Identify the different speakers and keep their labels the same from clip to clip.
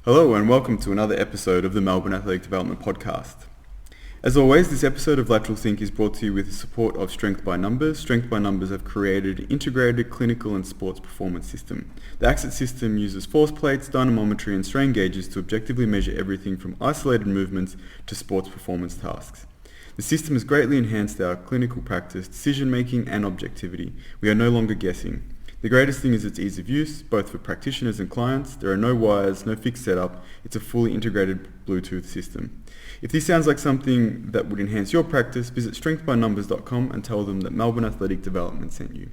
Speaker 1: Hello and welcome to another episode of the Melbourne Athletic Development Podcast. As always, this episode of Lateral Think is brought to you with the support of Strength by Numbers. Strength by Numbers have created an integrated clinical and sports performance system. The AXIT system uses force plates, dynamometry and strain gauges to objectively measure everything from isolated movements to sports performance tasks. The system has greatly enhanced our clinical practice, decision making and objectivity. We are no longer guessing. The greatest thing is its ease of use, both for practitioners and clients. There are no wires, no fixed setup. It's a fully integrated Bluetooth system. If this sounds like something that would enhance your practice, visit strengthbynumbers.com and tell them that Melbourne Athletic Development sent you.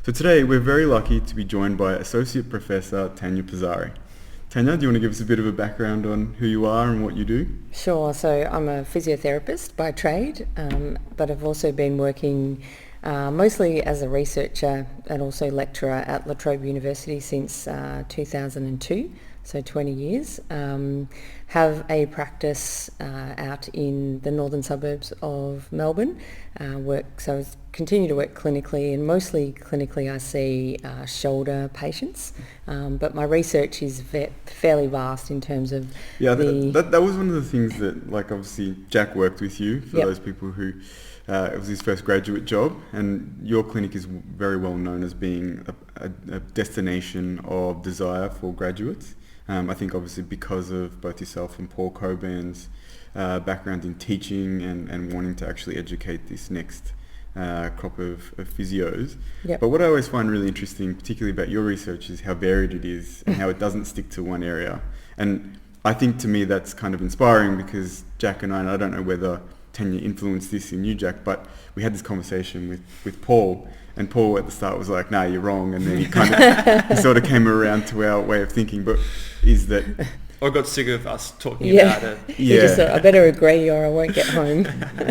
Speaker 1: So today we're very lucky to be joined by Associate Professor Tania Pizzari. Tania, do you want to give us a bit of a background on who you are and what you do?
Speaker 2: Sure. So I'm a physiotherapist by trade, but I've also been working mostly as a researcher and also lecturer at Latrobe University since 2002, so 20 years. Have a practice out in the northern suburbs of Melbourne. Continue to work clinically, and mostly clinically I see shoulder patients, but my research is fairly vast in terms of
Speaker 1: that was one of the things that, like, obviously Jack worked with you, for those people who it was his first graduate job, and your clinic is very well known as being a destination of desire for graduates. I think obviously because of both yourself and Paul Coburn's background in teaching and wanting to actually educate this next crop of physios.
Speaker 2: Yep.
Speaker 1: But what I always find really interesting, particularly about your research, is how varied it is and how it doesn't stick to one area. And I think to me that's kind of inspiring, because Jack and I don't know whether Tania influenced this in you, Jack, but we had this conversation with Paul, and Paul at the start was like, "Nah, you're wrong," and then he sort of came around to our way of thinking. But is that
Speaker 3: I got sick of us talking about it.
Speaker 2: You just thought, I better agree or I won't get home.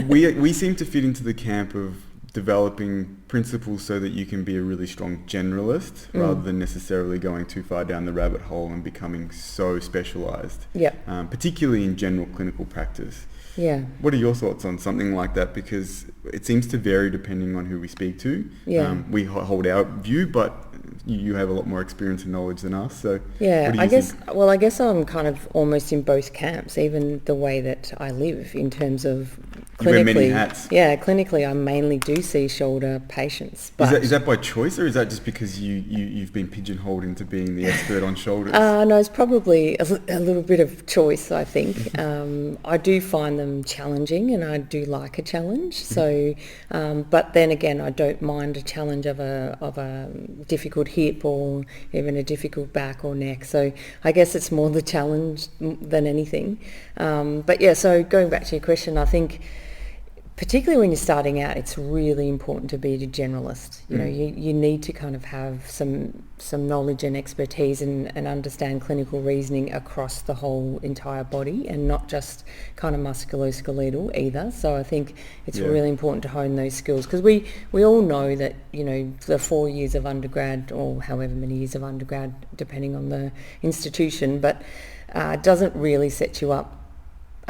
Speaker 1: we seem to fit into the camp of developing principles so that you can be a really strong generalist rather than necessarily going too far down the rabbit hole and becoming so specialized, particularly in general clinical practice.
Speaker 2: Yeah.
Speaker 1: What are your thoughts on something like that? Because it seems to vary depending on who we speak to.
Speaker 2: Yeah.
Speaker 1: We hold our view, but you have a lot more experience and knowledge than us. So
Speaker 2: yeah, I guess I'm kind of almost in both camps, even the way that I live in terms of clinically.
Speaker 1: You wear many hats.
Speaker 2: Yeah, clinically I mainly do see shoulder patients. But
Speaker 1: is that by choice, or is that just because you've been pigeonholed into being the expert on shoulders?
Speaker 2: No, it's probably a little bit of choice, I think. I do find them challenging, and I do like a challenge. So, but then again, I don't mind a challenge of a difficult hip or even a difficult back or neck. So I guess it's more the challenge than anything. But yeah, so going back to your question, I think particularly when you're starting out, it's really important to be a generalist. You know, you need to kind of have some knowledge and expertise and understand clinical reasoning across the whole entire body, and not just kind of musculoskeletal either. So I think it's really important to hone those skills, because we all know that, you know, the 4 years of undergrad, or however many years of undergrad, depending on the institution, but doesn't really set you up.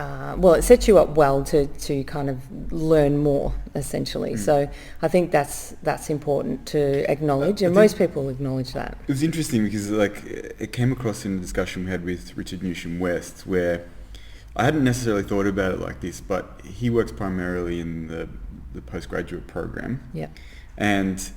Speaker 2: It sets you up well to kind of learn more, essentially. So I think that's important to acknowledge, and most people acknowledge that.
Speaker 1: It was interesting because, like, it came across in a discussion we had with Richard Newsham-West, where I hadn't necessarily thought about it like this, but he works primarily in the postgraduate program. Yeah. And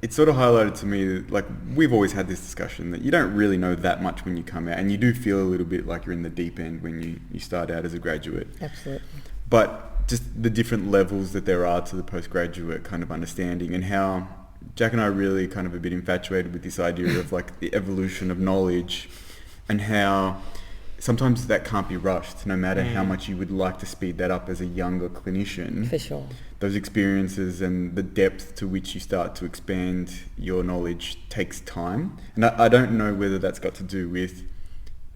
Speaker 1: it sort of highlighted to me that, like, we've always had this discussion that you don't really know that much when you come out, and you do feel a little bit like you're in the deep end when you start out as a graduate.
Speaker 2: Absolutely.
Speaker 1: But just the different levels that there are to the postgraduate kind of understanding, and how Jack and I are really kind of a bit infatuated with this idea of, like, the evolution of knowledge, and how sometimes that can't be rushed, no matter how much you would like to speed that up as a younger clinician.
Speaker 2: For sure.
Speaker 1: Those experiences and the depth to which you start to expand your knowledge takes time. And I don't know whether that's got to do with,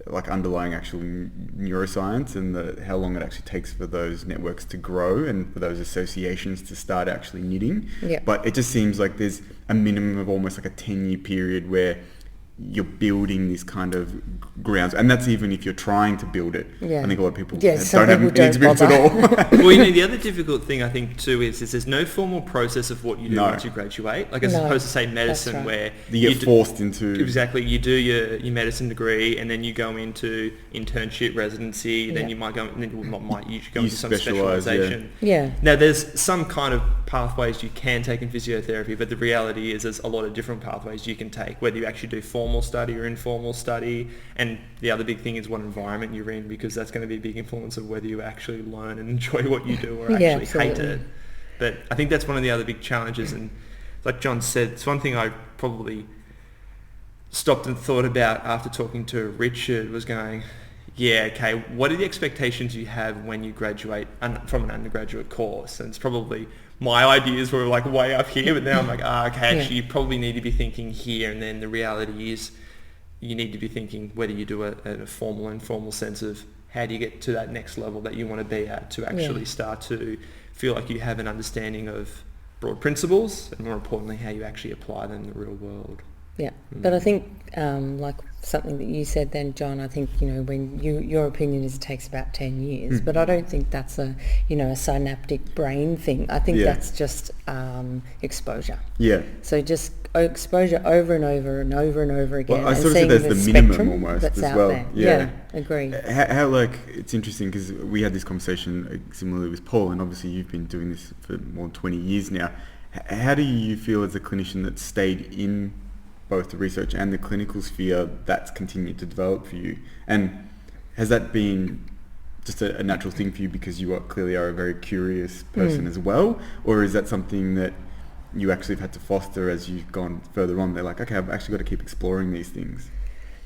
Speaker 1: like, underlying actual neuroscience and how long it actually takes for those networks to grow and for those associations to start actually knitting.
Speaker 2: Yeah.
Speaker 1: But it just seems like there's a minimum of almost like a 10-year period where you're building this kind of grounds, and that's even if you're trying to build it.
Speaker 2: Yeah.
Speaker 1: I think a lot of people
Speaker 2: some
Speaker 1: don't have
Speaker 2: people
Speaker 1: any experience at all.
Speaker 3: Well, the other difficult thing I think too is there's no formal process of what you do once you graduate. Like as opposed to say medicine,
Speaker 2: right.
Speaker 3: where
Speaker 1: you get forced into
Speaker 3: exactly. You do your medicine degree, and then you go into internship, residency. Then you might go, and then you might usually go into some specialisation.
Speaker 2: Yeah.
Speaker 3: Now there's some kind of pathways you can take in physiotherapy, but the reality is there's a lot of different pathways you can take, whether you actually do formal study or informal study. And the other big thing is what environment you're in, because that's going to be a big influence of whether you actually learn and enjoy what you do or actually hate it. But I think that's one of the other big challenges, and like John said, it's one thing I probably stopped and thought about after talking to Richard, was going, yeah, okay, what are the expectations you have when you graduate from an undergraduate course? And it's probably my ideas were like way up here, but now I'm like, okay, actually you probably need to be thinking here. And then the reality is you need to be thinking whether you do it in a formal and informal sense of how do you get to that next level that you want to be at to actually start to feel like you have an understanding of broad principles, and more importantly, how you actually apply them in the real world.
Speaker 2: Yeah, but I think like something that you said then, John, I think, when your opinion is it takes about 10 years, but I don't think that's a synaptic brain thing. I think that's just exposure. Yeah. So just exposure over and over and over and over again.
Speaker 1: Well, I sort of
Speaker 2: seeing
Speaker 1: say that's the minimum almost
Speaker 2: that's
Speaker 1: as
Speaker 2: out
Speaker 1: well.
Speaker 2: there. Yeah, agree.
Speaker 1: How it's interesting because we had this conversation similarly with Paul, and obviously you've been doing this for more than 20 years now. How do you feel as a clinician that stayed in both the research and the clinical sphere that's continued to develop for you? And has that been just a natural thing for you because you clearly are a very curious person as well? Or is that something that you actually have had to foster as you've gone further on? They're like, okay, I've actually got to keep exploring these things.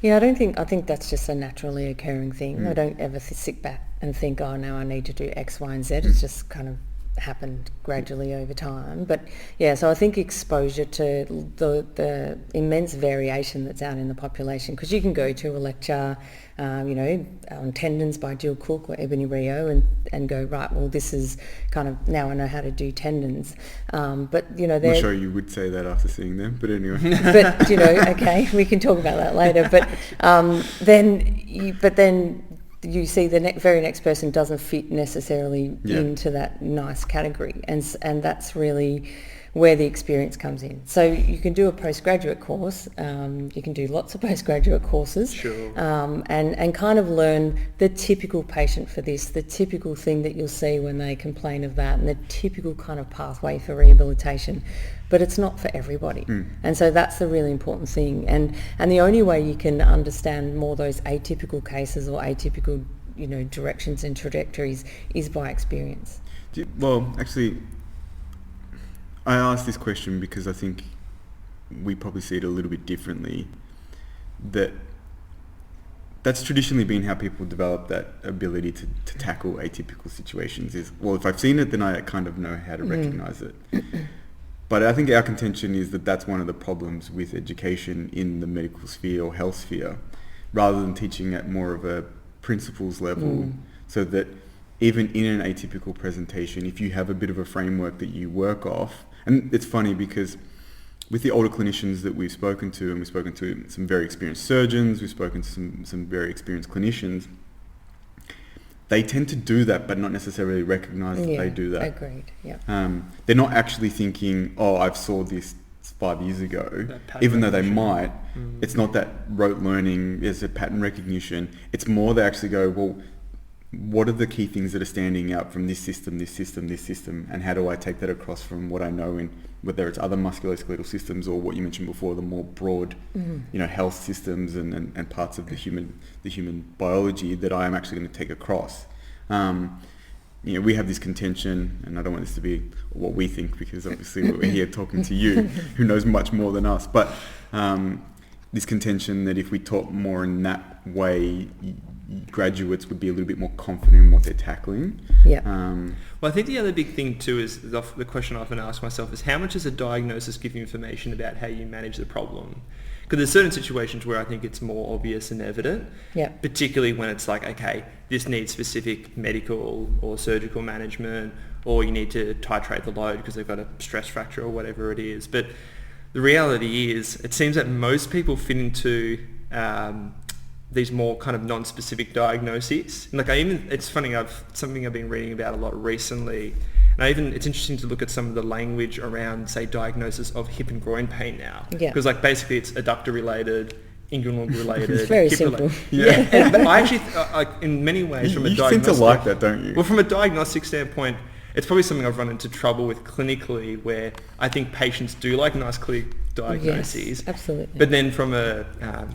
Speaker 2: Yeah, I think that's just a naturally occurring thing. I don't ever sit back and think, oh, now I need to do X, Y, and Z. It's just kind of happened gradually over time. But yeah, so I think exposure to the immense variation that's out in the population, because you can go to a lecture on tendons by Jill Cook or Ebony Rio and go, right, well, this is kind of, now I know how to do tendons. But
Speaker 1: I'm sure you would say that after seeing them, but anyway.
Speaker 2: But okay, we can talk about that later. But then you see the very next person doesn't fit necessarily into that nice category, and that's really where the experience comes in. So you can do a postgraduate course, you can do lots of postgraduate courses, and kind of learn the typical patient for this, the typical thing that you'll see when they complain of that, and the typical kind of pathway for rehabilitation. But it's not for everybody. And so that's the really important thing. And the only way you can understand more those atypical cases or atypical, directions and trajectories is by experience.
Speaker 1: Well, actually, I asked this question because I think we probably see it a little bit differently. That's traditionally been how people develop that ability to tackle atypical situations is, well, if I've seen it, then I kind of know how to recognize it. But I think our contention is that that's one of the problems with education in the medical sphere or health sphere, rather than teaching at more of a principles level, so that even in an atypical presentation, if you have a bit of a framework that you work off, and it's funny because with the older clinicians that we've spoken to, and we've spoken to some very experienced surgeons, we've spoken to some very experienced clinicians, they tend to do that, but not necessarily recognize that they do that.
Speaker 2: Agreed. Yeah.
Speaker 1: They're not actually thinking, "Oh, I've saw this 5 years ago," even though they might. It's not that rote learning. There's a pattern recognition. It's more they actually go, "Well, what are the key things that are standing out from this system, and how do I take that across from what I know in whether it's other musculoskeletal systems or what you mentioned before, the more broad, health systems and parts of the human biology that I am actually going to take across." We have this contention, and I don't want this to be what we think, because obviously we're here talking to you, who knows much more than us, but this contention that if we taught more in that way, graduates would be a little bit more confident in what they're tackling.
Speaker 3: Well, I think the other big thing too is the question I often ask myself is, how much does a diagnosis give you information about how you manage the problem? Because there's certain situations where I think it's more obvious and evident, particularly when it's like, okay, this needs specific medical or surgical management, or you need to titrate the load because they've got a stress fracture or whatever it is. But the reality is it seems that most people fit into these more kind of non-specific diagnoses. And it's funny, something I've been reading about a lot recently. And it's interesting to look at some of the language around, say, diagnosis of hip and groin pain now.
Speaker 2: Yeah.
Speaker 3: Because basically it's adductor related, inguinal related.
Speaker 2: It's very
Speaker 3: hip
Speaker 2: simple.
Speaker 3: Related. Yeah. But I actually, in many ways, from a diagnostic...
Speaker 1: You seem to like that, don't you?
Speaker 3: Well, from a diagnostic standpoint, it's probably something I've run into trouble with clinically, where I think patients do like nice, clear diagnoses.
Speaker 2: Yes, absolutely.
Speaker 3: But then from a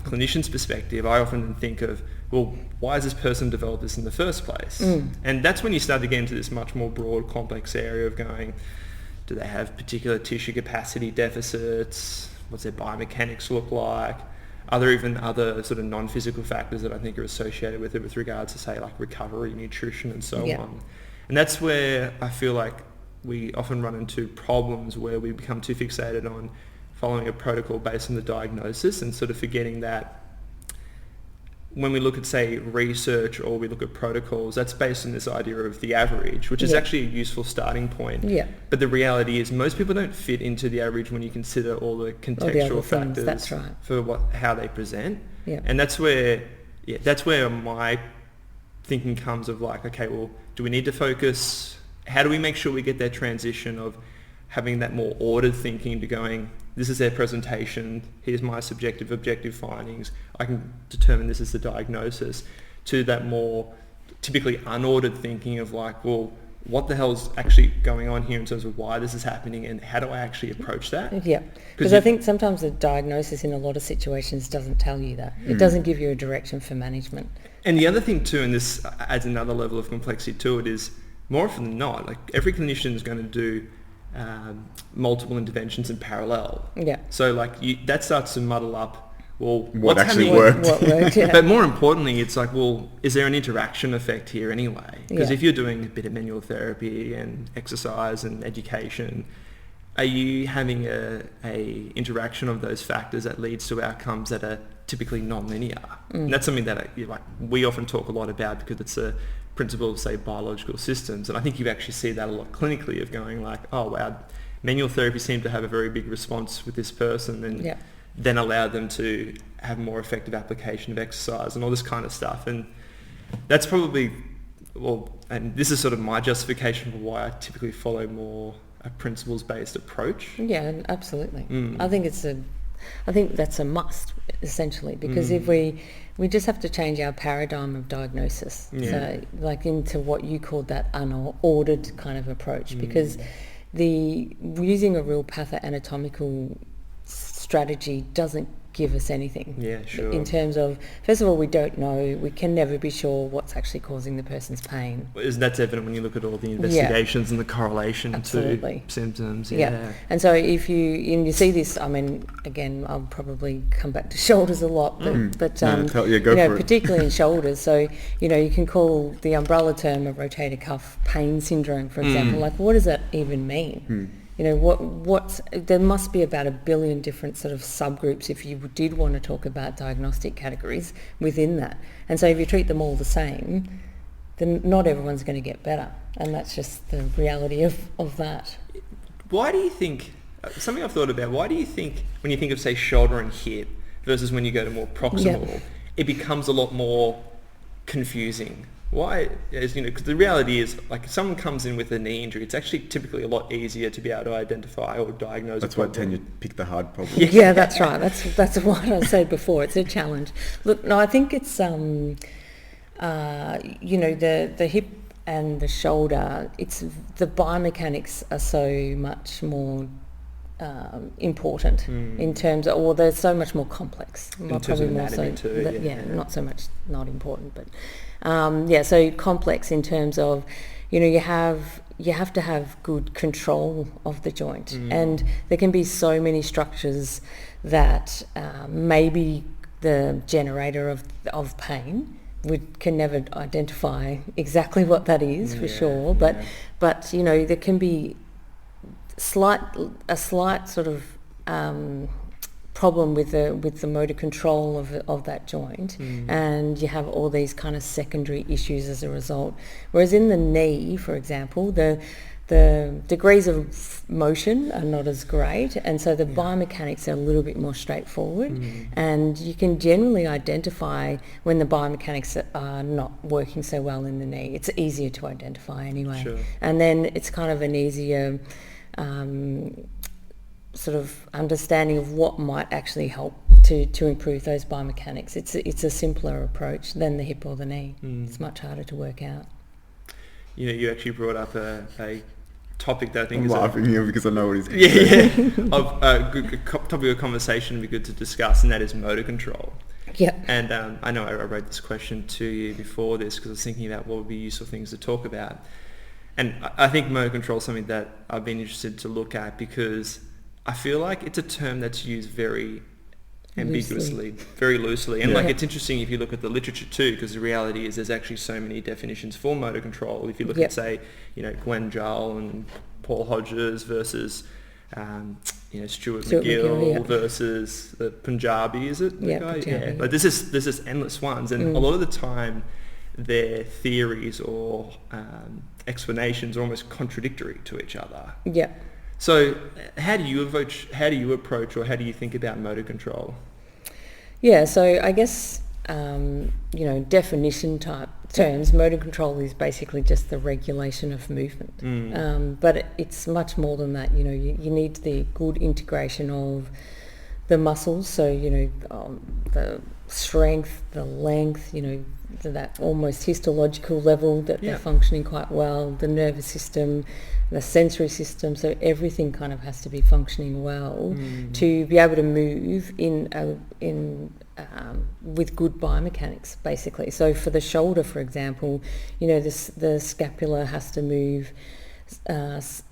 Speaker 3: clinician's perspective, I often think of, well, why has this person developed this in the first place? And that's when you start to get into this much more broad, complex area of going, do they have particular tissue capacity deficits? What's their biomechanics look like? Are there even other sort of non-physical factors that I think are associated with it with regards to, say, like recovery, nutrition, and so on? And that's where I feel like we often run into problems where we become too fixated on following a protocol based on the diagnosis and sort of forgetting that when we look at, say, research or we look at protocols, that's based on this idea of the average, which is actually a useful starting point. Yeah. But the reality is most people don't fit into the average when you consider all the contextual factors
Speaker 2: that's right.
Speaker 3: for how they present.
Speaker 2: Yeah.
Speaker 3: And that's where my thinking comes of like, okay, well, do we need to focus? How do we make sure we get that transition of having that more ordered thinking to going, this is their presentation, here's my subjective, objective findings, I can determine this is the diagnosis, to that more typically unordered thinking of like, well, what the hell's actually going on here in terms of why this is happening and how do I actually approach that?
Speaker 2: Yeah, because I think sometimes the diagnosis in a lot of situations doesn't tell you that. It doesn't give you a direction for management.
Speaker 3: And the other thing too, and this adds another level of complexity to it, is more often than not, like every clinician is going to do multiple interventions in parallel. Yeah. So like that starts to muddle up, well,
Speaker 1: what actually worked.
Speaker 2: What worked, yeah.
Speaker 3: But more importantly, it's like, well, is there an interaction effect here anyway? Because if you're doing a bit of manual therapy and exercise and education, are you having a interaction of those factors that leads to outcomes that are typically non-linear? And that's something that we often talk a lot about because it's a principle of, say, biological systems. And I think you actually see that a lot clinically of going like, oh, wow, manual therapy seemed to have a very big response with this person and then allow them to have more effective application of exercise and all this kind of stuff. And that's probably, and this is sort of my justification for why I typically follow more a principles-based approach.
Speaker 2: Yeah, absolutely. I think that's a must, essentially, because if we just have to change our paradigm of diagnosis, so like into what you called that unordered kind of approach, because using a real pathoanatomical strategy doesn't give us anything.
Speaker 3: Yeah, sure.
Speaker 2: In terms of, first of all, we don't know, we can never be sure what's actually causing the person's pain.
Speaker 3: That's evident when you look at all the investigations and the correlation to symptoms. Yeah.
Speaker 2: And so if you see this, I mean, again, I'll probably come back to shoulders a lot, but particularly in shoulders. So, you can call the umbrella term a rotator cuff pain syndrome, for example. Like, what does that even mean? There must be about 1 billion different sort of subgroups if you did want to talk about diagnostic categories within that. And so if you treat them all the same, then not everyone's going to get better. And that's just the reality of that.
Speaker 3: Why do you think, something I've thought about, why do you think when you think of, say, shoulder and hip versus when you go to more proximal, it becomes a lot more confusing? Why? Because the reality is, like, if someone comes in with a knee injury, it's actually typically a lot easier to be able to identify or diagnose.
Speaker 1: That's why Tania picked the hard problem.
Speaker 2: Yeah, that's right. That's what I said before. It's a challenge. Look, no, I think it's the hip and the shoulder. It's the biomechanics are so much more important in terms of, or they're so much more complex.
Speaker 3: In terms of anatomy too.
Speaker 2: Not so much not important, but so complex in terms of, you have to have good control of the joint, and there can be so many structures that maybe the generator of pain can never identify exactly what that is for sure, but there can be a slight sort of problem with the motor control of that joint, and you have all these kind of secondary issues as a result. Whereas in the knee, for example, the the degrees of motion are not as great, and so the biomechanics are a little bit more straightforward, and you can generally identify when the biomechanics are not working so well in the knee. It's easier to identify anyway.
Speaker 3: Sure.
Speaker 2: And then it's kind of an easier sort of understanding of what might actually help to improve those biomechanics. It's a simpler approach than the hip or the knee. It's much harder to work out.
Speaker 3: You know, you actually brought up a topic that I think
Speaker 1: I'm
Speaker 3: is
Speaker 1: laughing here because I know what he's going to say.
Speaker 3: of a good topic of conversation would be good to discuss, and that is motor control.
Speaker 2: Yeah.
Speaker 3: And I know I wrote this question to you before this because I was thinking about what would be useful things to talk about. And I think motor control is something that I've been interested to look at because I feel like it's a term that's used very ambiguously, very loosely. And like it's interesting if you look at the literature too, because the reality is there's actually so many definitions for motor control. If you look at, say, you know, Glenn Jull and Paul Hodges versus Stuart McGill versus the Punjabi, is it?
Speaker 2: Punjabi.
Speaker 3: Yeah. But there's just endless ones, and a lot of the time their theories or explanations are almost contradictory to each other.
Speaker 2: Yeah.
Speaker 3: So how do you approach or how do you think about motor control?
Speaker 2: Yeah, so I guess, definition type terms, motor control is basically just the regulation of movement. But it's much more than that. You know, you need the good integration of the muscles, so, the strength, the length, to that almost histological level that they're functioning quite well, the nervous system, the sensory system, so everything kind of has to be functioning well to be able to move with good biomechanics, basically. So for the shoulder, for example, the scapula has to move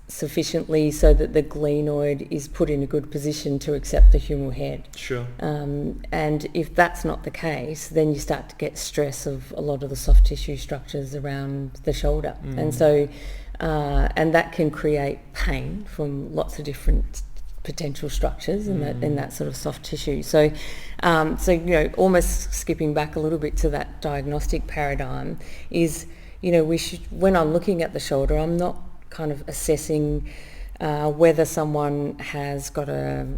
Speaker 2: sufficiently so that the glenoid is put in a good position to accept the humeral head.
Speaker 3: Sure.
Speaker 2: And if that's not the case, then you start to get stress of a lot of the soft tissue structures around the shoulder. And so, and that can create pain from lots of different potential structures in that sort of soft tissue. So, almost skipping back a little bit to that diagnostic paradigm is, we should, when I'm looking at the shoulder, I'm not kind of assessing whether someone has got a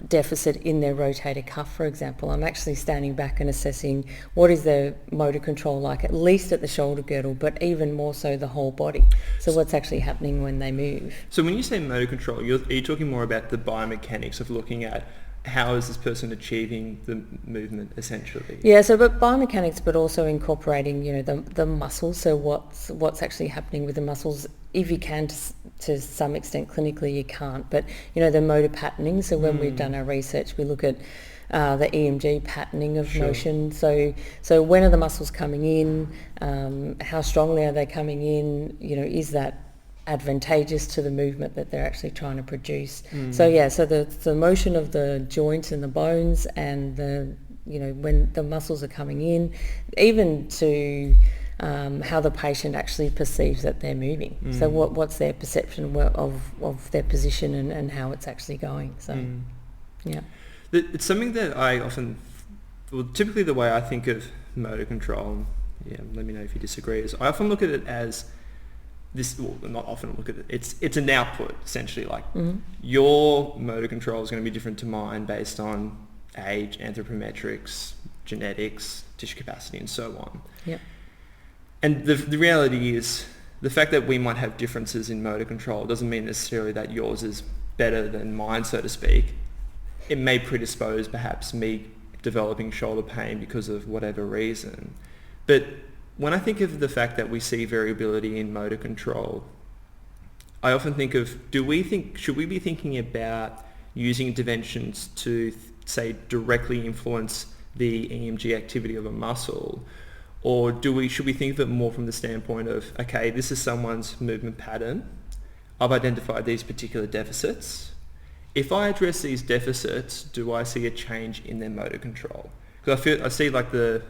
Speaker 2: deficit in their rotator cuff, for example. I'm actually standing back and assessing what is their motor control like, at least at the shoulder girdle, but even more so the whole body. So what's actually happening when they move. So
Speaker 3: when you say motor control, are you talking more about the biomechanics of looking at how is this person achieving the movement, essentially? Yeah,
Speaker 2: so but biomechanics, but also incorporating, the muscles. So what's actually happening with the muscles, if you can, to some extent clinically you can't, but the motor patterning. So when we've done our research, we look at the EMG patterning of motion. So when are the muscles coming in? How strongly are they coming in? Is that advantageous to the movement that they're actually trying to produce? So the motion of the joints and the bones, and when the muscles are coming in, even to how the patient actually perceives that they're moving. So what's their perception of their position and how it's actually going. So
Speaker 3: it's something that I often, typically the way I think of motor control, let me know if you disagree, is I often look at it as not often look at it, it's an output, essentially. Like your motor control is going to be different to mine based on age, anthropometrics, genetics, tissue capacity, and so on. And the reality is, the fact that we might have differences in motor control doesn't mean necessarily that yours is better than mine, so to speak. It may predispose perhaps me developing shoulder pain because of whatever reason. But when I think of the fact that we see variability in motor control, I often think of, should we be thinking about using interventions to, say, directly influence the EMG activity of a muscle? Or should we think of it more from the standpoint of, okay, this is someone's movement pattern. I've identified these particular deficits. If I address these deficits, do I see a change in their motor control? Because I see like the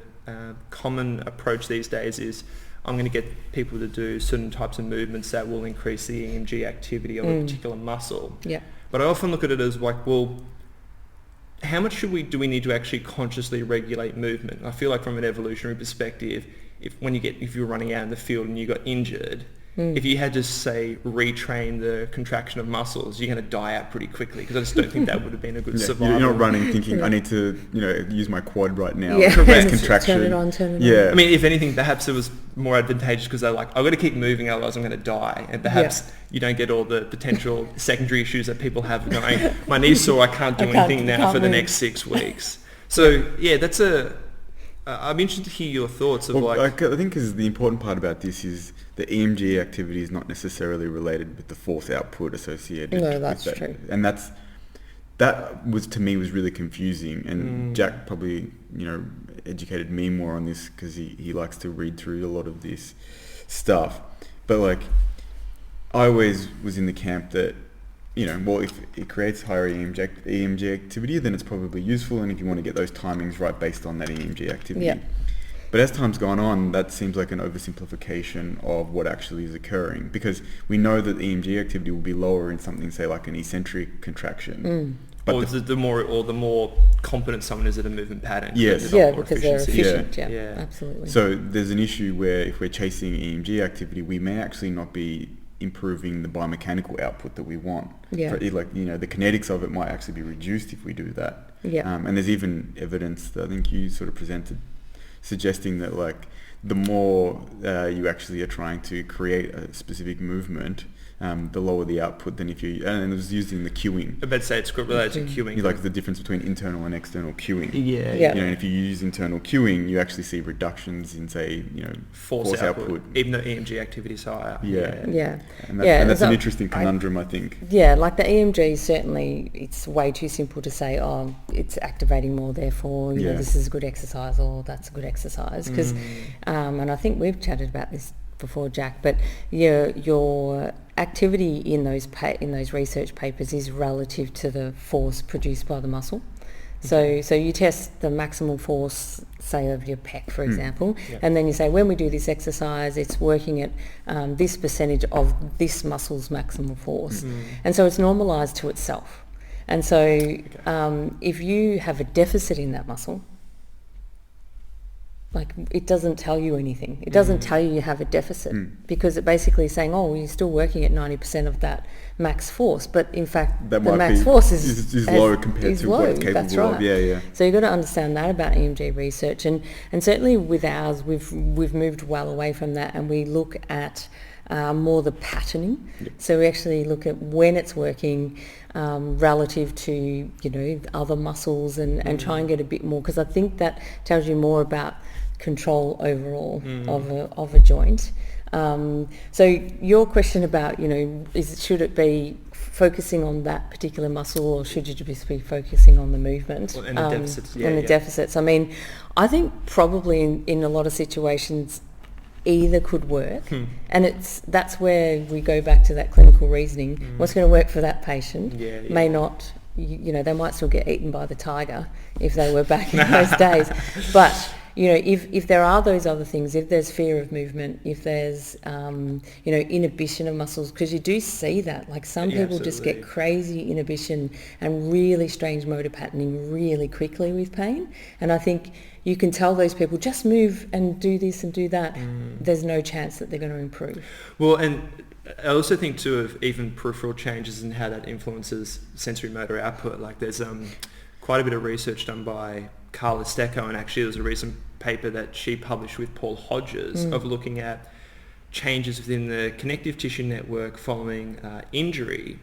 Speaker 3: common approach these days is, I'm going to get people to do certain types of movements that will increase the EMG activity of a particular muscle. But I often look at it as like, well, how much do we need to actually consciously regulate movement? I feel like from an evolutionary perspective, if you're running out in the field and you got injured, if you had to say retrain the contraction of muscles, you're going to die out pretty quickly, because I just don't think that would have been a good survival.
Speaker 1: You're not running thinking, I need to, use my quad right now.
Speaker 2: Yeah.
Speaker 1: Correct. Contraction.
Speaker 2: Turn it on, turn it
Speaker 1: Yeah.
Speaker 2: on.
Speaker 3: I mean, if anything, perhaps it was more advantageous because they're like, I've got to keep moving, otherwise I'm going to die. And perhaps you don't get all the potential secondary issues that people have going, my knee's sore, I can't do anything now for the next 6 weeks. So, yeah, that's I'm interested to hear your thoughts of
Speaker 1: I think because the important part about this is the EMG activity is not necessarily related with the force output associated.
Speaker 2: No, that's
Speaker 1: with that.
Speaker 2: true.
Speaker 1: And that was, to me, was really confusing. And Jack probably, educated me more on this because he likes to read through a lot of this stuff. But I always was in the camp that, if it creates higher EMG activity, then it's probably useful, and if you want to get those timings right based on that EMG activity.
Speaker 2: Yeah.
Speaker 1: But as time's gone on, that seems like an oversimplification of what actually is occurring, because we know that EMG activity will be lower in something, say, like an eccentric contraction. But
Speaker 3: or the more competent someone is at a movement pattern.
Speaker 1: Yes.
Speaker 2: Yeah, because they're efficient.
Speaker 3: Yeah.
Speaker 2: Yeah, absolutely.
Speaker 1: So there's an issue where if we're chasing EMG activity, we may actually not be improving the biomechanical output that we want.
Speaker 2: Yeah.
Speaker 1: The kinetics of it might actually be reduced if we do that.
Speaker 2: Yeah.
Speaker 1: And there's even evidence that I think you sort of presented suggesting that the more you actually are trying to create a specific movement, the lower the output than if you, and it was using the cueing.
Speaker 3: I bet say it's related to cueing.
Speaker 1: Like the difference between internal and external cueing.
Speaker 3: Yeah.
Speaker 1: And if you use internal cueing, you actually see reductions in, say, force output,
Speaker 3: even though EMG activity is higher.
Speaker 2: Yeah.
Speaker 1: And that's an interesting conundrum, I think.
Speaker 2: Yeah, like the EMG, certainly it's way too simple to say, oh, it's activating more, therefore, this is a good exercise or that's a good exercise. Because, and I think we've chatted about this before, Jack, but your activity in those research papers is relative to the force produced by the muscle. So you test the maximal force, say, of your pec, for example, and then you say, when we do this exercise, it's working at this percentage of this muscle's maximal force. And so it's normalised to itself. And so if you have a deficit in that muscle, it doesn't tell you anything. It doesn't tell you have a deficit, because it basically is saying, you're still working at 90% of that max force, but in fact
Speaker 1: that
Speaker 2: the max force is
Speaker 1: low compared to what it's capable
Speaker 2: That's right.
Speaker 1: of. Yeah.
Speaker 2: So you've got to understand that about EMG research, and certainly with ours we've moved well away from that, and we look at more the patterning. So we actually look at when it's working relative to other muscles, and try and get a bit more, because I think that tells you more about control overall of a joint. So your question about should it be focusing on that particular muscle, or should you just be focusing on the movement
Speaker 3: and the deficits?
Speaker 2: Deficits. I mean, I think probably in a lot of situations either could work, and that's where we go back to that clinical reasoning. What's going to work for that patient may not. They might still get eaten by the tiger if they were back in those days, but if there are those other things, if there's fear of movement, if there's inhibition of muscles, because you do see that, some people just get crazy inhibition and really strange motor patterning really quickly with pain, and I think you can tell those people, just move and do this and do that. There's no chance that they're going to improve.
Speaker 3: Well, and I also think too of even peripheral changes and how that influences sensory motor output. There's quite a bit of research done by Carla Stecco, and actually there was a recent paper that she published with Paul Hodges of looking at changes within the connective tissue network following injury,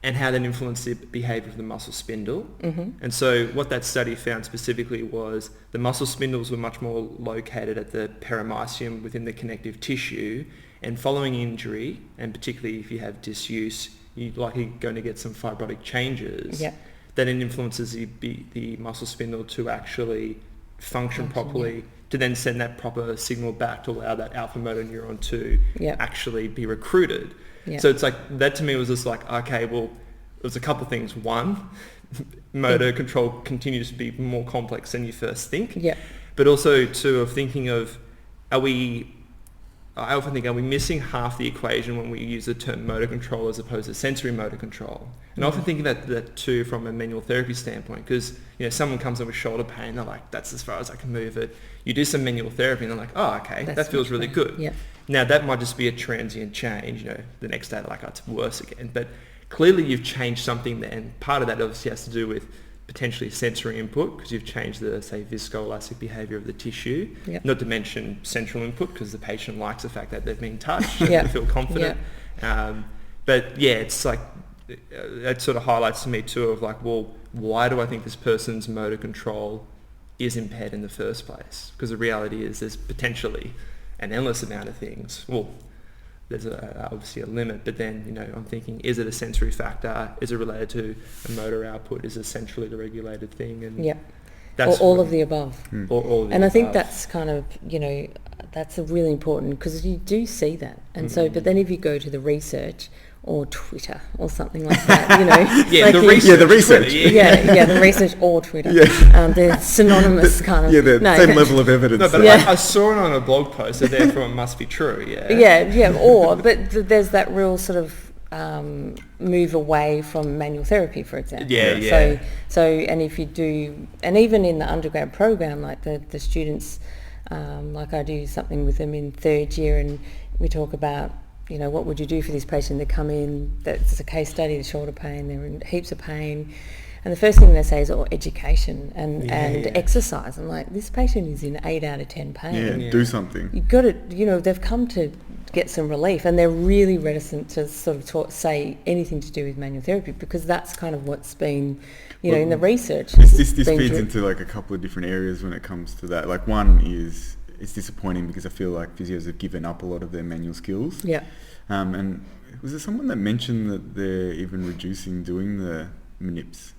Speaker 3: and how that influenced the behaviour of the muscle spindle. And so what that study found specifically was the muscle spindles were much more located at the perimysium within the connective tissue, and following injury, and particularly if you have disuse, you're likely going to get some fibrotic changes. That it influences the muscle spindle to actually function properly, to then send that proper signal back to allow that alpha motor neuron to actually be recruited. So it's that to me was just okay, well, there's a couple of things. One, motor control continues to be more complex than you first think. But also two, of thinking of, are we I often think, are we missing half the equation when we use the term motor control as opposed to sensory motor control? And I often think about that too from a manual therapy standpoint, because someone comes in with shoulder pain, they're like, that's as far as I can move it. You do some manual therapy and they're like, oh, okay, that feels really good.
Speaker 2: Yeah.
Speaker 3: Now that might just be a transient change, the next day they're like, oh, it's worse again. But clearly you've changed something there, and part of that obviously has to do with potentially sensory input, because you've changed the, say, viscoelastic behaviour of the tissue, not to mention central input, because the patient likes the fact that they've been touched and they feel confident. But yeah, it's like, that sort of highlights to me too of like, well, why do I think this person's motor control is impaired in the first place? Because the reality is there's potentially an endless amount of things. Well, there's obviously a limit, but then, I'm thinking, is it a sensory factor? Is it related to a motor output? Is it centrally the regulated thing? And that's
Speaker 2: all of the above.
Speaker 3: All of the
Speaker 2: and I think
Speaker 3: above.
Speaker 2: that's kind of, that's a really important, because you do see that. And so, but then if you go to the research or Twitter or something like that,
Speaker 3: the research.
Speaker 1: The research.
Speaker 2: Twitter, the research or Twitter. They're synonymous kind of.
Speaker 1: Yeah, they're same level of evidence.
Speaker 3: No, but I saw it on a blog post, so therefore it must be true.
Speaker 2: But there's that real sort of move away from manual therapy, for example. So and if you do, and even in the undergrad program, like the students, like I do something with them in third year, and we talk about, what would you do for this patient? They come in, that's a case study, the shoulder pain, they're in heaps of pain. And the first thing they say is, education and exercise. I'm like, this patient is in 8 out of 10 pain.
Speaker 1: Do something.
Speaker 2: You've got to, they've come to get some relief, and they're really reticent to sort of say anything to do with manual therapy, because that's kind of what's been, in the research.
Speaker 1: This feeds into like a couple of different areas when it comes to that. Like one is, it's disappointing because I feel like physios have given up a lot of their manual skills. And was there someone that mentioned that they're even reducing doing the manips?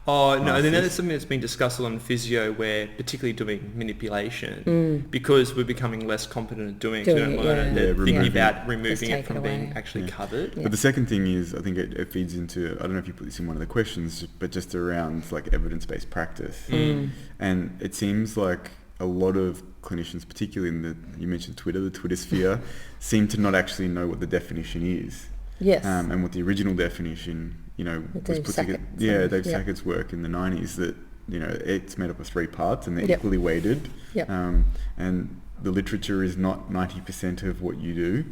Speaker 3: Oh, no, I think that's something that's been discussed a lot in physio, where particularly doing manipulation, because we're becoming less competent at doing it, so we don't learn it, they're thinking about removing it from being actually covered.
Speaker 1: But the second thing is, I think it feeds into, I don't know if you put this in one of the questions, but just around like evidence-based practice. And it seems like a lot of clinicians, particularly in you mentioned Twitter, the Twitter sphere, seem to not actually know what the definition is. And what the original definition, was put together. Dave Sackett's work in the 90s, that, it's made up of 3 parts and they're equally weighted. And the literature is not 90% of what you do.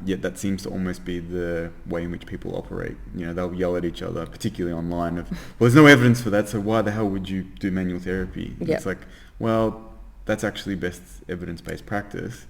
Speaker 1: Yet that seems to almost be the way in which people operate. They'll yell at each other, particularly online, of, well, there's no evidence for that, so why the hell would you do manual therapy? It's like, well, that's actually best evidence-based practice.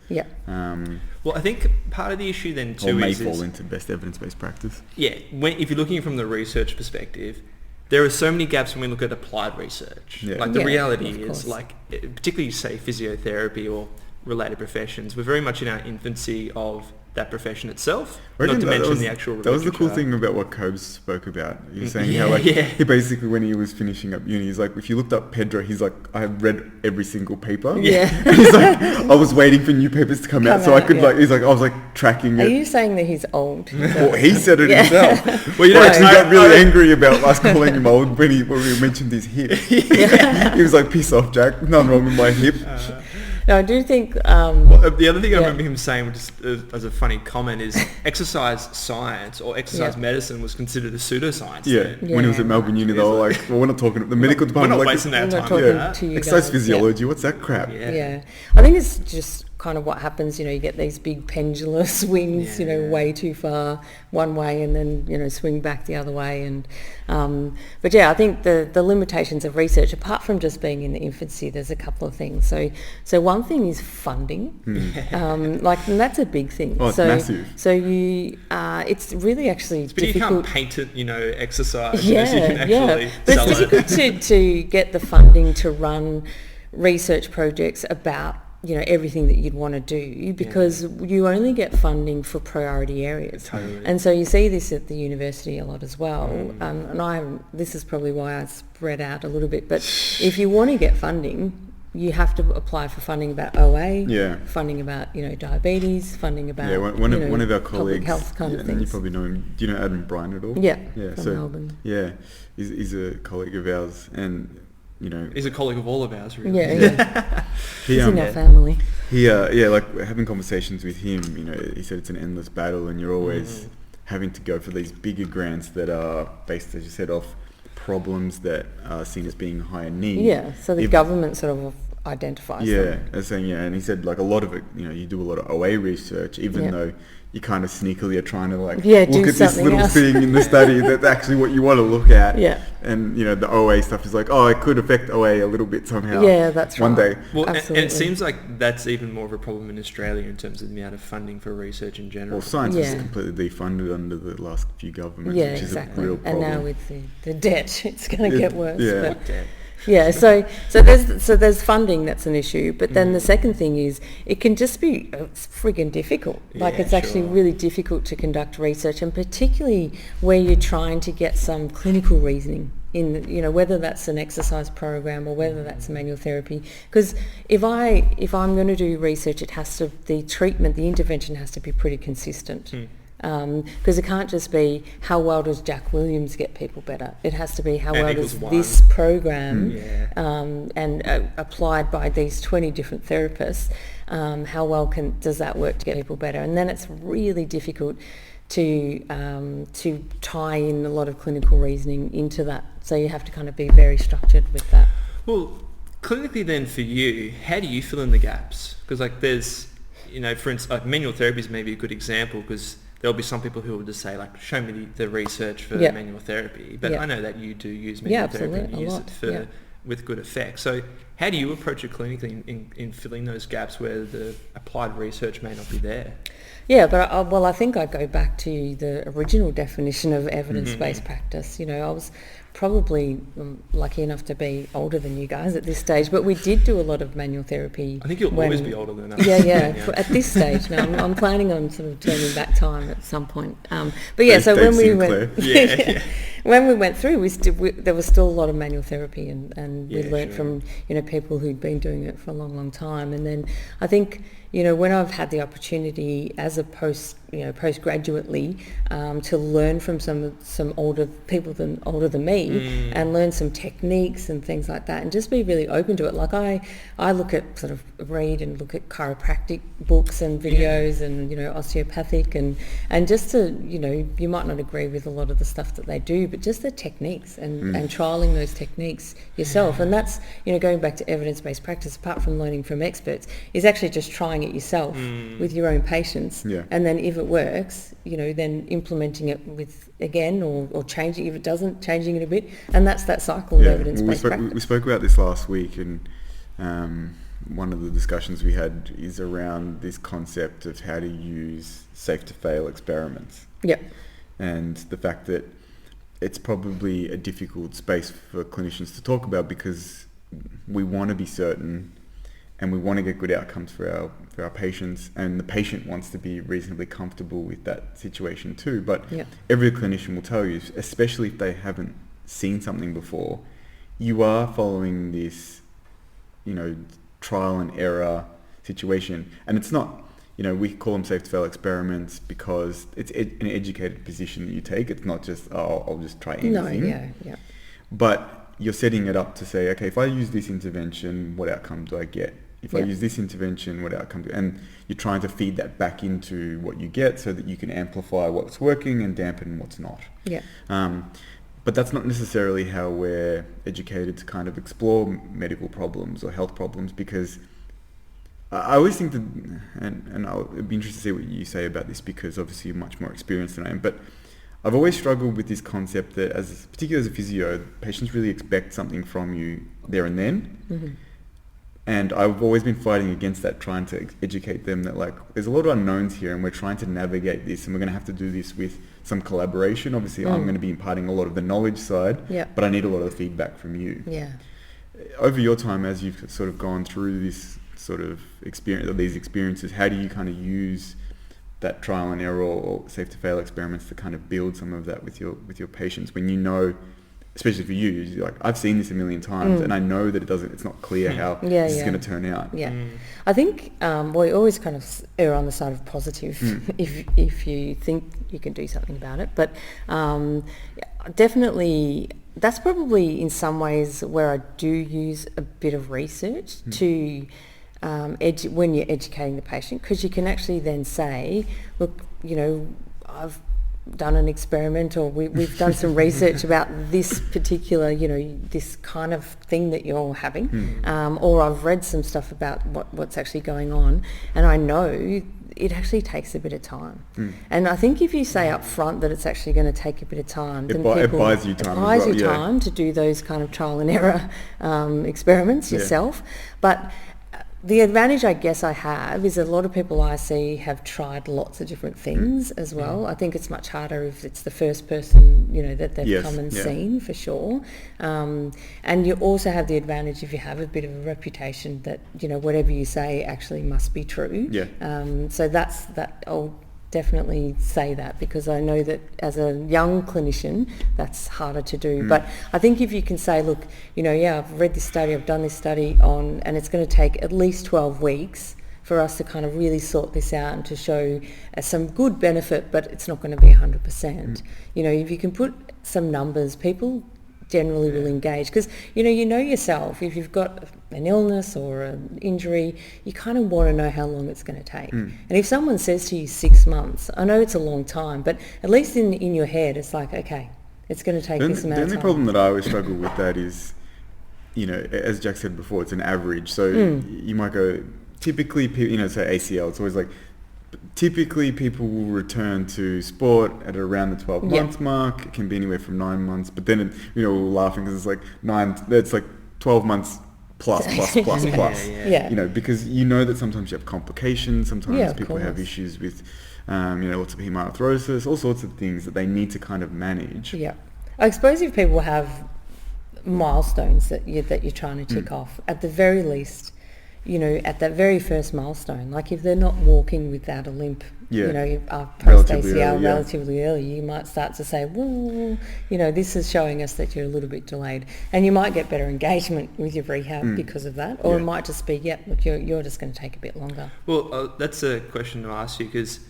Speaker 3: Well, I think part of the issue then too
Speaker 1: may fall into best evidence-based practice.
Speaker 3: If you're looking from the research perspective, there are so many gaps when we look at applied research. Like the reality is, like, particularly say physiotherapy or related professions, we're very much in our infancy of that profession itself, not to mention the actual literature.
Speaker 1: That was the cool thing about what Cobes spoke about. He was saying how he basically, when he was finishing up uni, he's like, if you looked up Pedro, he's like, I have read every single paper. And he's like, I was waiting for new papers to come out so I could he's like, I was like tracking it.
Speaker 2: Are you saying that he's old?
Speaker 1: Well, he said it himself. Well, actually got really angry about us calling him old when we mentioned his hip. He was like, piss off, Jack, nothing wrong with my hip.
Speaker 2: No, I do think...
Speaker 3: the other thing I remember him saying, which is, as a funny comment, is exercise science or exercise medicine was considered a pseudoscience.
Speaker 1: When he was at Melbourne Uni, they were like, well, we're not talking... The medical department...
Speaker 3: We're not wasting our time
Speaker 2: with that.
Speaker 1: Exercise physiology, what's that crap?
Speaker 2: I think it's just kind of what happens, you get these big pendular swings, way too far one way and then, swing back the other way. And but I think the limitations of research, apart from just being in the infancy, there's a couple of things. So one thing is funding, and that's a big thing.
Speaker 1: Oh, it's massive.
Speaker 2: So it's really actually
Speaker 3: but
Speaker 2: difficult.
Speaker 3: You can't paint it, exercise. You can actually
Speaker 2: but
Speaker 3: sell
Speaker 2: it's difficult to get the funding to run research projects about everything that you'd want to do, because you only get funding for priority areas.
Speaker 3: Totally.
Speaker 2: And so you see this at the university a lot as well. And this is probably why I spread out a little bit, but if you want to get funding, you have to apply for funding about OA, funding about diabetes, funding about
Speaker 1: one of our colleagues,
Speaker 2: public health kind of things.
Speaker 1: And you probably know him. Do you know Adam Bryan at all?
Speaker 2: From Melbourne.
Speaker 1: He's a colleague of ours, and you know,
Speaker 3: He's a colleague of all of ours, really.
Speaker 2: Yeah. He's in our
Speaker 1: he,
Speaker 2: family.
Speaker 1: like having conversations with him, you know, he said it's an endless battle, and you're always having to go for these bigger grants that are based, as you said, off problems that are seen as being higher need.
Speaker 2: Yeah, so the government sort of identifies them.
Speaker 1: Yeah, saying, and he said, like, a lot of it, you know, you do a lot of OA research, even though you kind of sneakily are trying to, like, look at this little thing in the study that's actually what you want to look at.
Speaker 2: Yeah.
Speaker 1: And, you know, the OA stuff is like, oh, it could affect OA a little bit somehow.
Speaker 2: Yeah, that's right.
Speaker 1: One day.
Speaker 3: Well, and it seems like that's even more of a problem in Australia in terms of the amount of funding for research in general.
Speaker 1: Well, science was completely defunded under the last few governments, which is a real problem.
Speaker 2: And now with the debt, it's going to get worse.
Speaker 1: Yeah.
Speaker 2: But yeah, so there's funding that's an issue, but then the second thing is it can just be friggin' difficult. Like, it's actually really difficult to conduct research, and particularly where you're trying to get some clinical reasoning in, you know, whether that's an exercise program or whether that's manual therapy. Because if I'm going to do research, the intervention has to be pretty consistent. Because it can't just be how well does Jack Williams get people better. It has to be how well does this program and applied by these 20 different therapists, how well does that work to get people better? And then it's really difficult to tie in a lot of clinical reasoning into that. So you have to kind of be very structured with that.
Speaker 3: Well, clinically then for you, how do you fill in the gaps? Because, like, there's, you know, for instance, like, manual therapy is maybe a good example, because there'll be some people who will just say, like, show me the research for manual therapy. But I know that you do use manual therapy and use it with good effect. So how do you approach it clinically in filling those gaps where the applied research may not be there? Yeah,
Speaker 2: but I think I go back to the original definition of evidence-based practice. You know, I was probably lucky enough to be older than you guys at this stage, but we did do a lot of manual therapy.
Speaker 3: I think you'll always be older than us.
Speaker 2: Yeah. At this stage now, I'm planning on sort of turning back time at some point. But yeah, so when we went, when we went through, there was still a lot of manual therapy, and we learnt from, you know, people who'd been doing it for a long, long time. And then I think, you know, when I've had the opportunity as a postgraduately to learn from some older people older than me, and learn some techniques and things like that, and just be really open to it. Like, I look at read and look at chiropractic books and videos and, you know, osteopathic and just to, you know, you might not agree with a lot of the stuff that they do, but just the techniques and trialing those techniques yourself. And that's, you know, going back to evidence-based practice, apart from learning from experts, is actually just trying it yourself with your own patients, and then if it works, you know, then implementing it with again or changing, if it doesn't, changing it a bit, and that's that cycle of evidence-based practice. We
Speaker 1: spoke about this last week, and one of the discussions we had is around this concept of how to use safe-to-fail experiments. And the fact that it's probably a difficult space for clinicians to talk about, because we want to be certain and we want to get good outcomes for our patients, and the patient wants to be reasonably comfortable with that situation too. But every clinician will tell you, especially if they haven't seen something before, you are following this, you know, trial and error situation. And it's not, you know, we call them safe-to-fail experiments because it's an educated position that you take. It's not just, I'll just try anything. But you're setting it up to say, okay, if I use this intervention, what outcome do I get? If I use this intervention, what outcome do, and you're trying to feed that back into what you get so that you can amplify what's working and dampen what's not. But that's not necessarily how we're educated to kind of explore medical problems or health problems, because I always think that, and I'd be interested to see what you say about this, because obviously you're much more experienced than I am, but I've always struggled with this concept that, particularly as a physio, patients really expect something from you there and then. And I've always been fighting against that, trying to educate them that, like, there's a lot of unknowns here and we're trying to navigate this, and we're going to have to do this with some collaboration. Obviously, I'm going to be imparting a lot of the knowledge side, but I need a lot of feedback from you. Over your time, as you've sort of gone through this sort of experience, or these experiences, how do you kind of use that trial and error or safe-to-fail experiments to kind of build some of that with your patients, when you know, especially for you, you're like, I've seen this a million times and I know that it's not clear how this is going to turn out.
Speaker 2: I think we always kind of err on the side of positive if you think you can do something about it. But definitely that's probably in some ways where I do use a bit of research to when you're educating the patient, because you can actually then say, look, I've done an experiment, or we've done some research about this particular, this kind of thing that you're having, or I've read some stuff about what's actually going on, and I know it actually takes a bit of time. And I think if you say up front that it's actually going to take a bit of time, then
Speaker 1: it buys you time.
Speaker 2: It buys
Speaker 1: you
Speaker 2: time to do those kind of trial and error experiments yourself. But the advantage I guess I have is a lot of people I see have tried lots of different things as well. I think it's much harder if it's the first person, that they've come and seen, for sure. And you also have the advantage if you have a bit of a reputation that, whatever you say actually must be true. So I'll definitely say that, because I know that as a young clinician that's harder to do. But I think if you can say, look, I've read this study, I've done this study and it's going to take at least 12 weeks for us to kind of really sort this out and to show some good benefit, but it's not going to be 100%. If you can put some numbers, people generally will engage, because you know yourself, if you've got an illness or an injury, you kind of want to know how long it's going to take. And if someone says to you 6 months, I know it's a long time, but at least in your head it's like, okay, it's going to take this amount of time.
Speaker 1: The only problem that I always struggle with that is, as Jack said before, it's an average. So you might go, typically, say ACL, it's always like, typically people will return to sport at around the 12 month mark. It can be anywhere from 9 months, but then we're laughing because it's like 12 months plus. Because that sometimes you have complications, sometimes people have issues with lots of hemarthrosis, all sorts of things that they need to kind of manage.
Speaker 2: I suppose if people have milestones that you're trying to tick off, at the very least, at that very first milestone, like if they're not walking without a limp, post-ACL relatively early, you might start to say, well, this is showing us that you're a little bit delayed. And you might get better engagement with your rehab because of that. Or it might just be, look, you're just going to take a bit longer.
Speaker 3: Well, that's a question to ask you, because,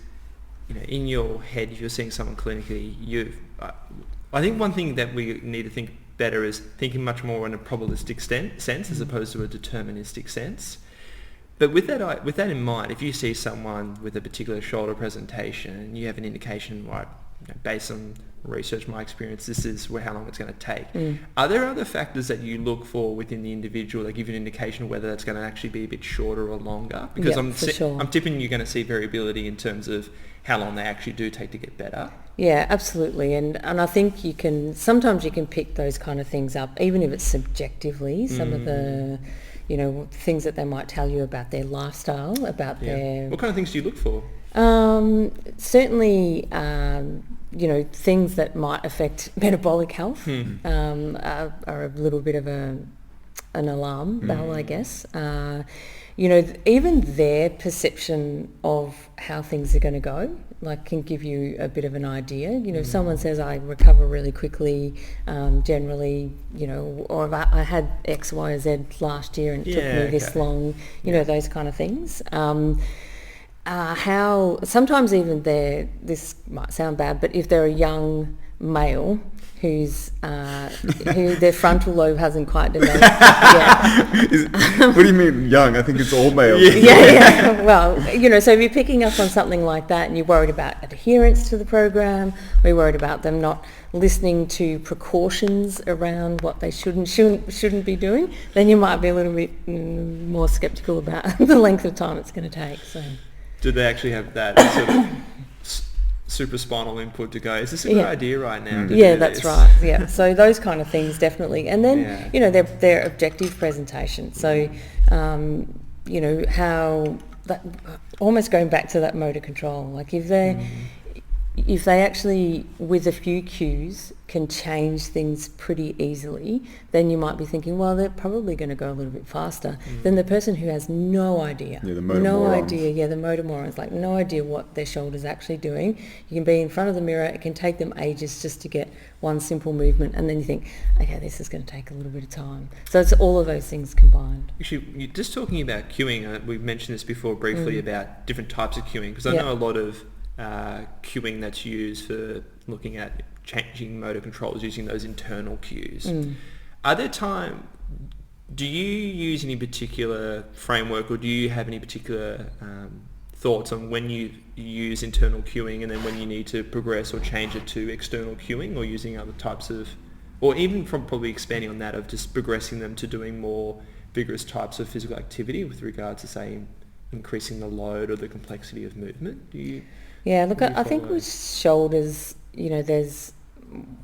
Speaker 3: in your head, if you're seeing someone clinically, I think one thing that we need to think better is thinking much more in a probabilistic sense as opposed to a deterministic sense. But with that in mind, if you see someone with a particular shoulder presentation and you have an indication, like, based on research, my experience, this is how long it's going to take. Are there other factors that you look for within the individual that give you an indication of whether that's going to actually be a bit shorter or longer? Because I'm tipping you're going to see variability in terms of how long they actually do take to get better.
Speaker 2: Yeah, absolutely. And I think sometimes you can pick those kind of things up, even if it's subjectively, some of the things that they might tell you about their lifestyle, about their...
Speaker 3: What kind of things do you look for?
Speaker 2: Certainly, things that might affect metabolic health are a little bit of an alarm bell, I guess. Even their perception of how things are going to go, can give you a bit of an idea. If someone says, I recover really quickly, generally, or I had X, Y, or Z last year and it took me this long, those kind of things. How sometimes even this might sound bad, but if they're a young male who their frontal lobe hasn't quite developed yet.
Speaker 1: What do you mean young? I think it's all males.
Speaker 2: Well, so if you're picking up on something like that and you're worried about adherence to the program, or you're worried about them not listening to precautions around what they shouldn't be doing, then you might be a little bit more skeptical about the length of time it's going to take. So,
Speaker 3: do they actually have that sort of supraspinal input to go, is this a good idea right now?
Speaker 2: That's right. Yeah, so those kind of things definitely. And then their objective presentation. So how that, almost going back to that motor control, like if they actually, with a few cues, can change things pretty easily, then you might be thinking, well, they're probably going to go a little bit faster than the person who has no idea.
Speaker 1: The motor morons.
Speaker 2: The motor morons, no idea what their shoulder's actually doing. You can be in front of the mirror, it can take them ages just to get one simple movement, and then you think, okay, this is going to take a little bit of time. So it's all of those things combined.
Speaker 3: Actually, you're just talking about cueing, we mentioned this before briefly about different types of cueing, because I know a lot of cueing that's used for looking at changing motor controls using those internal cues. Are there do you use any particular framework, or do you have any particular thoughts on when you use internal cueing and then when you need to progress or change it to external cueing, or using other types of, or even from probably expanding on that of just progressing them to doing more vigorous types of physical activity with regards to, say, increasing the load or the complexity of movement?
Speaker 2: Look, I think with shoulders, there's,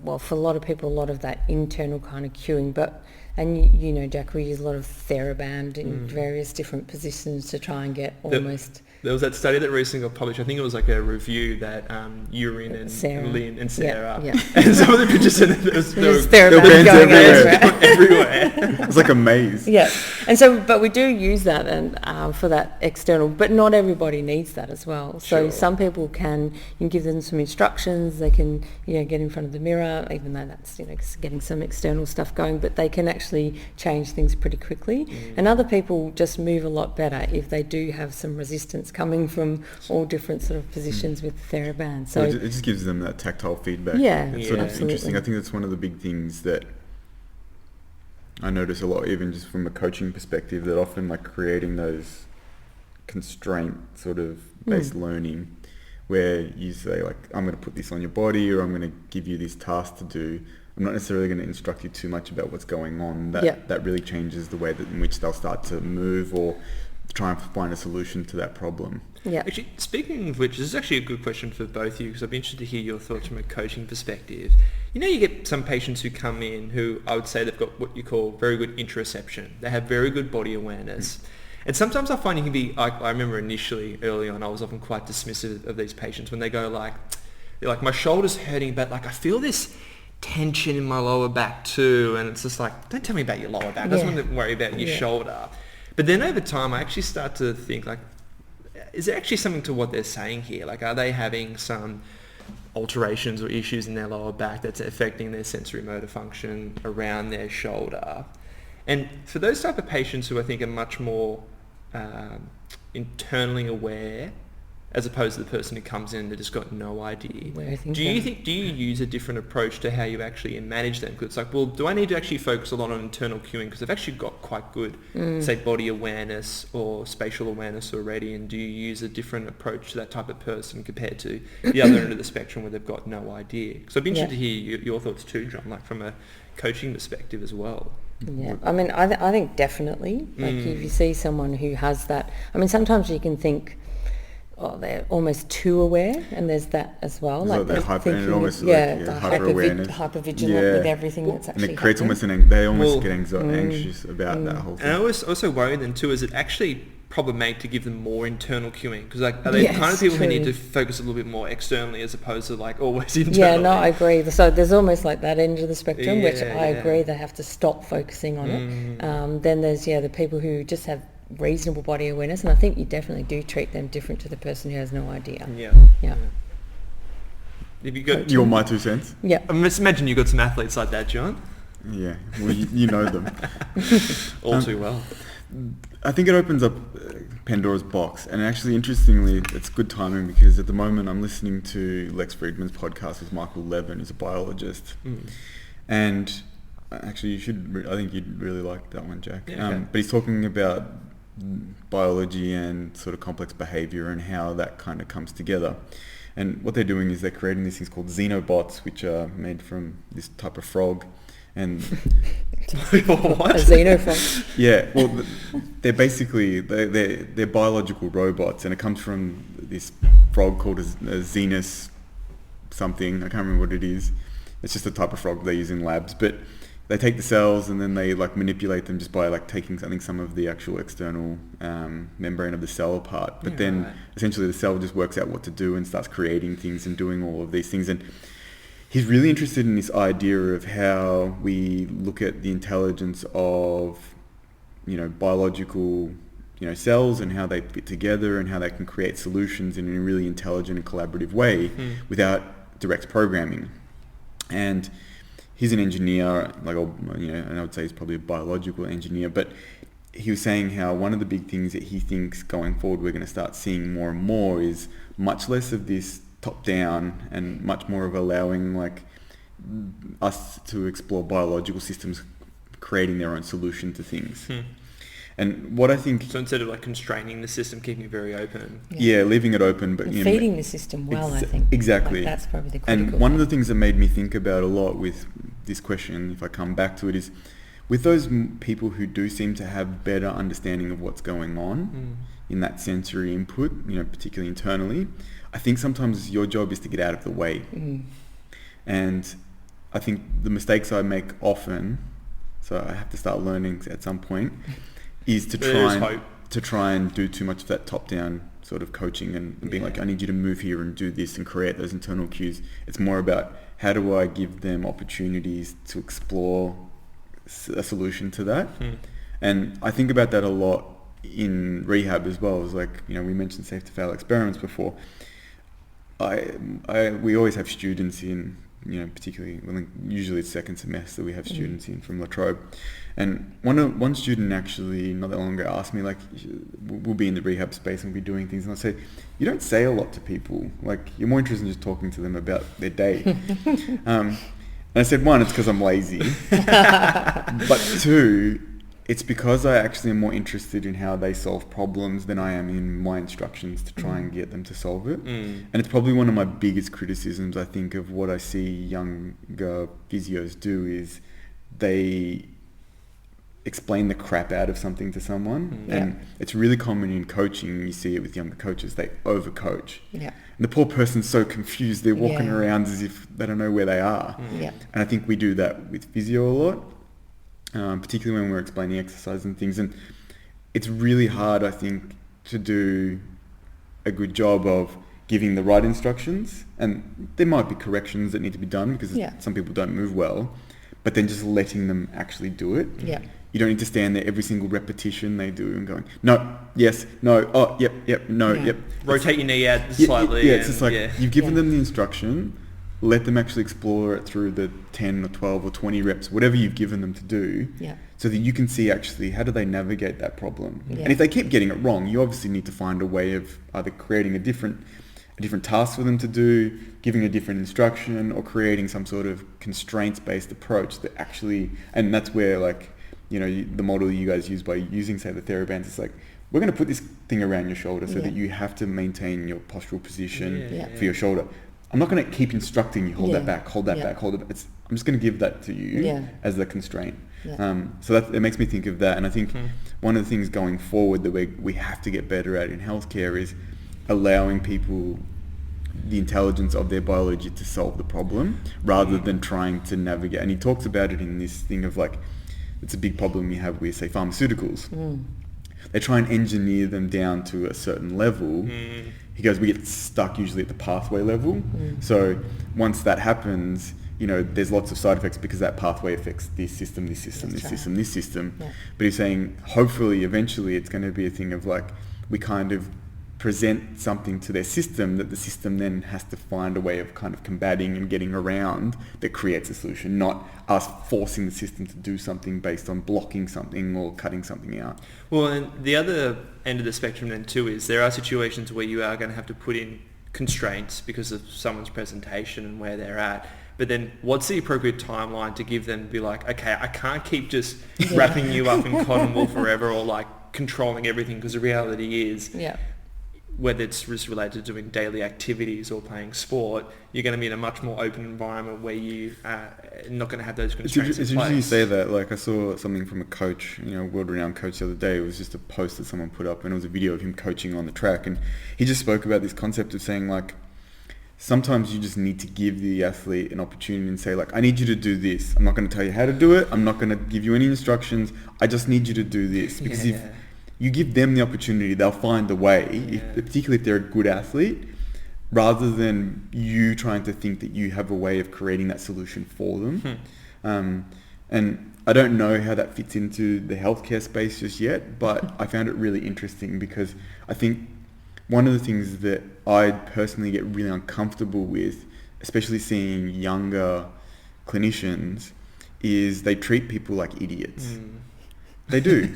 Speaker 2: well, for a lot of people, a lot of that internal kind of cueing, and Jack, we use a lot of TheraBand in various different positions to try and get almost...
Speaker 3: There was that study that recently got published. I think it was like a review that Urine and Lynn and Sarah.
Speaker 2: Yeah.
Speaker 3: And some of the pictures in it, there was
Speaker 2: TheraBand going
Speaker 3: everywhere.
Speaker 1: It's like a maze.
Speaker 2: Yeah. And so, but we do use that and for that external, but not everybody needs that as well. So
Speaker 3: Sure.
Speaker 2: some people you can give them some instructions, they can, get in front of the mirror, even though that's, getting some external stuff going, but they can actually change things pretty quickly. And other people just move a lot better if they do have some resistance coming from all different sort of positions with TheraBand. So
Speaker 1: it just gives them that tactile feedback.
Speaker 2: Yeah,
Speaker 1: It's sort of
Speaker 2: absolutely.
Speaker 1: interesting. I think that's one of the big things that I notice a lot, even just from a coaching perspective, that often like creating those constraint sort of based learning, where you say like, I'm going to put this on your body, or I'm going to give you this task to do. I'm not necessarily going to instruct you too much about what's going on. That really changes the way that in which they'll start to move or try and find a solution to that problem.
Speaker 2: Yeah.
Speaker 3: Actually, speaking of which, this is actually a good question for both of you, because I'd be interested to hear your thoughts from a coaching perspective. You get some patients who come in who I would say they've got what you call very good interoception. They have very good body awareness. And sometimes I find you can be, I remember initially, early on, I was often quite dismissive of these patients when they go they're like, my shoulder's hurting, but like I feel this tension in my lower back too. And it's just like, don't tell me about your lower back. I just want to worry about your shoulder. But then over time, I actually start to think like, is there actually something to what they're saying here? Like, are they having some alterations or issues in their lower back that's affecting their sensory motor function around their shoulder? And for those type of patients who I think are much more internally aware, as opposed to the person who comes in and just got no idea. Do you use a different approach to how you actually manage them? Because it's like, well, do I need to actually focus a lot on internal cueing because they've actually got quite good, say, body awareness or spatial awareness already, and do you use a different approach to that type of person compared to the other end of the spectrum where they've got no idea? So I'd be interested to hear your thoughts too, John, like from a coaching perspective as well.
Speaker 2: Yeah, I mean, I think definitely, like if you see someone who has that, I mean, sometimes you can think, they're almost too aware, and there's that as well.
Speaker 1: Like
Speaker 2: they're
Speaker 1: hyper,
Speaker 2: thinking,
Speaker 1: almost
Speaker 2: hyper-vigilant with everything that's actually
Speaker 1: and it creates
Speaker 2: happening.
Speaker 1: they almost get anxious about that whole thing.
Speaker 3: And I also worry then too, is it actually problematic to give them more internal cueing? Because like, are they kind of people who need to focus a little bit more externally as opposed to like always internally?
Speaker 2: Yeah, no, I agree. So there's almost like that end of the spectrum, which I agree they have to stop focusing on it. Then there's the people who just have reasonable body awareness, and I think you definitely do treat them different to the person who has no idea. Yeah.
Speaker 3: Have you got
Speaker 1: You're my 2 cents?
Speaker 2: Yeah.
Speaker 3: I just imagine you've got some athletes like that, John.
Speaker 1: Yeah, well, you know them.
Speaker 3: All too well.
Speaker 1: I think it opens up Pandora's box, and actually, interestingly, it's good timing because at the moment I'm listening to Lex Friedman's podcast with Michael Levin, who's a biologist, and actually, I think you'd really like that one, Jack.
Speaker 3: Yeah, okay.
Speaker 1: But he's talking about biology and sort of complex behavior and how that kind of comes together. And what they're doing is they're creating these things called xenobots, which are made from this type of frog. And
Speaker 3: what?
Speaker 2: A xenofrog.
Speaker 1: Yeah, well, they're basically they're biological robots, and it comes from this frog called a xenus something. I can't remember what it is. It's just a type of frog they use in labs, but they take the cells and then they like manipulate them just by like taking some of the actual external membrane of the cell apart. But then essentially the cell just works out what to do and starts creating things and doing all of these things. And he's really interested in this idea of how we look at the intelligence of, biological, cells and how they fit together and how they can create solutions in a really intelligent and collaborative way without direct programming. And he's an engineer, and I would say he's probably a biological engineer, but he was saying how one of the big things that he thinks going forward we're going to start seeing more and more is much less of this top down and much more of allowing us to explore biological systems creating their own solution to things. And what I think...
Speaker 3: So instead of like constraining the system, keeping it very open.
Speaker 1: Yeah, leaving it open, but...
Speaker 2: And feeding the system well, I think.
Speaker 1: Exactly.
Speaker 2: Like, that's probably the critical
Speaker 1: And one
Speaker 2: thing.
Speaker 1: of the things that made me think about a lot with this question, if I come back to it, is with those people who do seem to have better understanding of what's going on in that sensory input, particularly internally, I think sometimes your job is to get out of the way. And I think the mistakes I make often, so I have to start learning at some point, is to try and do too much of that top-down sort of coaching and being like, I need you to move here and do this and create those internal cues. It's more about how do I give them opportunities to explore a solution to that. And I think about that a lot in rehab as well. It's like, we mentioned safe to fail experiments before. We always have students in, particularly, usually it's second semester, we have students in from Latrobe. And one student actually not that long ago asked me, like, we'll be in the rehab space and we'll be doing things, and I say, you don't say a lot to people. Like, you're more interested in just talking to them about their day. And I said, one, it's because I'm lazy. But two, it's because I actually am more interested in how they solve problems than I am in my instructions to try and get them to solve it. And it's probably one of my biggest criticisms, I think, of what I see younger physios do is they explain the crap out of something to someone. And it's really common in coaching, you see it with younger coaches, they overcoach. And the poor person's so confused, they're walking around as if they don't know where they are. And I think we do that with physio a lot. Particularly when we're explaining exercise and things, and it's really hard, I think, to do a good job of giving the right instructions, and there might be corrections that need to be done because some people don't move well, but then just letting them actually do it. You don't need to stand there every single repetition they do and going, no, yes, no, oh, yep, no, yep.
Speaker 3: Rotate your knee out slightly.
Speaker 1: It's just like, you've given them the instruction, let them actually explore it through the 10 or 12 or 20 reps, whatever you've given them to do, so that you can see actually how do they navigate that problem. And if they keep getting it wrong, you obviously need to find a way of either creating a different task for them to do, giving a different instruction, or creating some sort of constraints-based approach that actually, and that's where, like, the model you guys use by using, say, the TheraBands, it's like, we're going to put this thing around your shoulder so that you have to maintain your postural position for your shoulder. I'm not going to keep instructing you, hold that back, hold that back, hold it back. I'm just going to give that to you as the constraint. So it makes me think of that. And I think one of the things going forward that we have to get better at in healthcare is allowing people the intelligence of their biology to solve the problem rather than trying to navigate. And he talks about it in this thing of like, it's a big problem you have with, say, pharmaceuticals. They try and engineer them down to a certain level. He goes, we get stuck usually at the pathway level. So once that happens, there's lots of side effects because that pathway affects this system, this system, this system, this system. But he's saying, hopefully, eventually, it's going to be a thing of like, we kind of present something to their system that the system then has to find a way of kind of combating and getting around that creates a solution, not us forcing the system to do something based on blocking something or cutting something out.
Speaker 3: Well, and the other end of the spectrum then too is there are situations where you are going to have to put in constraints because of someone's presentation and where they're at. But then what's the appropriate timeline to give them to be like, okay, I can't keep just wrapping you up in cotton wool forever or like controlling everything, because the reality is whether it's related to doing daily activities or playing sport, you're going to be in a much more open environment where you are not going to have those constraints
Speaker 1: It's
Speaker 3: in place.
Speaker 1: interesting you say that. Like, I saw something from a coach, world-renowned coach the other day. It was just a post that someone put up, and it was a video of him coaching on the track, and he just spoke about this concept of saying, like, sometimes you just need to give the athlete an opportunity and say, like, I need you to do this. I'm not going to tell you how to do it. I'm not going to give you any instructions. I just need you to do this. Because if you give them the opportunity, they'll find a way, particularly if they're a good athlete, rather than you trying to think that you have a way of creating that solution for them. And I don't know how that fits into the healthcare space just yet, but I found it really interesting because I think one of the things that I personally get really uncomfortable with, especially seeing younger clinicians, is they treat people like idiots. They do.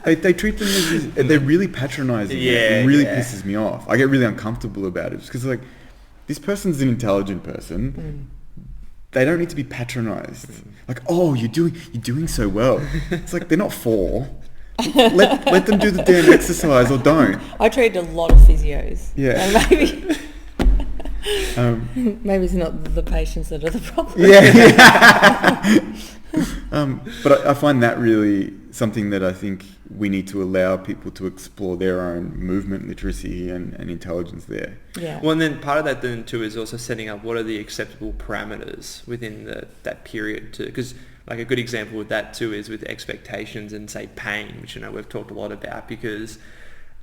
Speaker 1: They treat them as they're really patronizing. It really pisses me off. I get really uncomfortable about it because like, this person's an intelligent person. they don't need to be patronized. Like, oh, you're doing so well. It's like, they're not 4. Let them do the damn exercise or don't.
Speaker 2: I treat a lot of physios.
Speaker 1: Yeah.
Speaker 2: And maybe it's not the patients that are the problem.
Speaker 1: But I find that really something that I think we need to allow people to explore their own movement literacy and intelligence there.
Speaker 2: Yeah.
Speaker 3: Well, and then part of that then too is also setting up what are the acceptable parameters within that period too. Because like a good example with that too is with expectations and say pain, which we've talked a lot about, because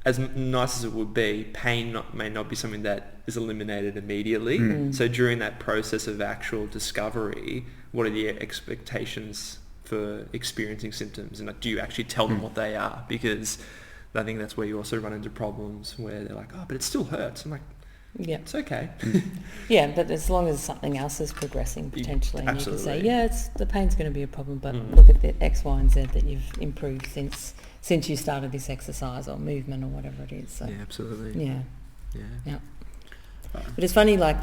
Speaker 3: as nice as it would be, pain may not be something that is eliminated immediately. So during that process of actual discovery, what are the expectations for experiencing symptoms, and do you actually tell them what they are? Because I think that's where you also run into problems where they're like, oh, but it still hurts. I'm like, yeah, it's okay.
Speaker 2: Yeah, but as long as something else is progressing potentially, and you can say, yeah, the pain's going to be a problem, but look at the X, Y, and Z that you've improved since you started this exercise or movement or whatever it is. So,
Speaker 3: yeah, absolutely.
Speaker 2: Yeah. But it's funny, like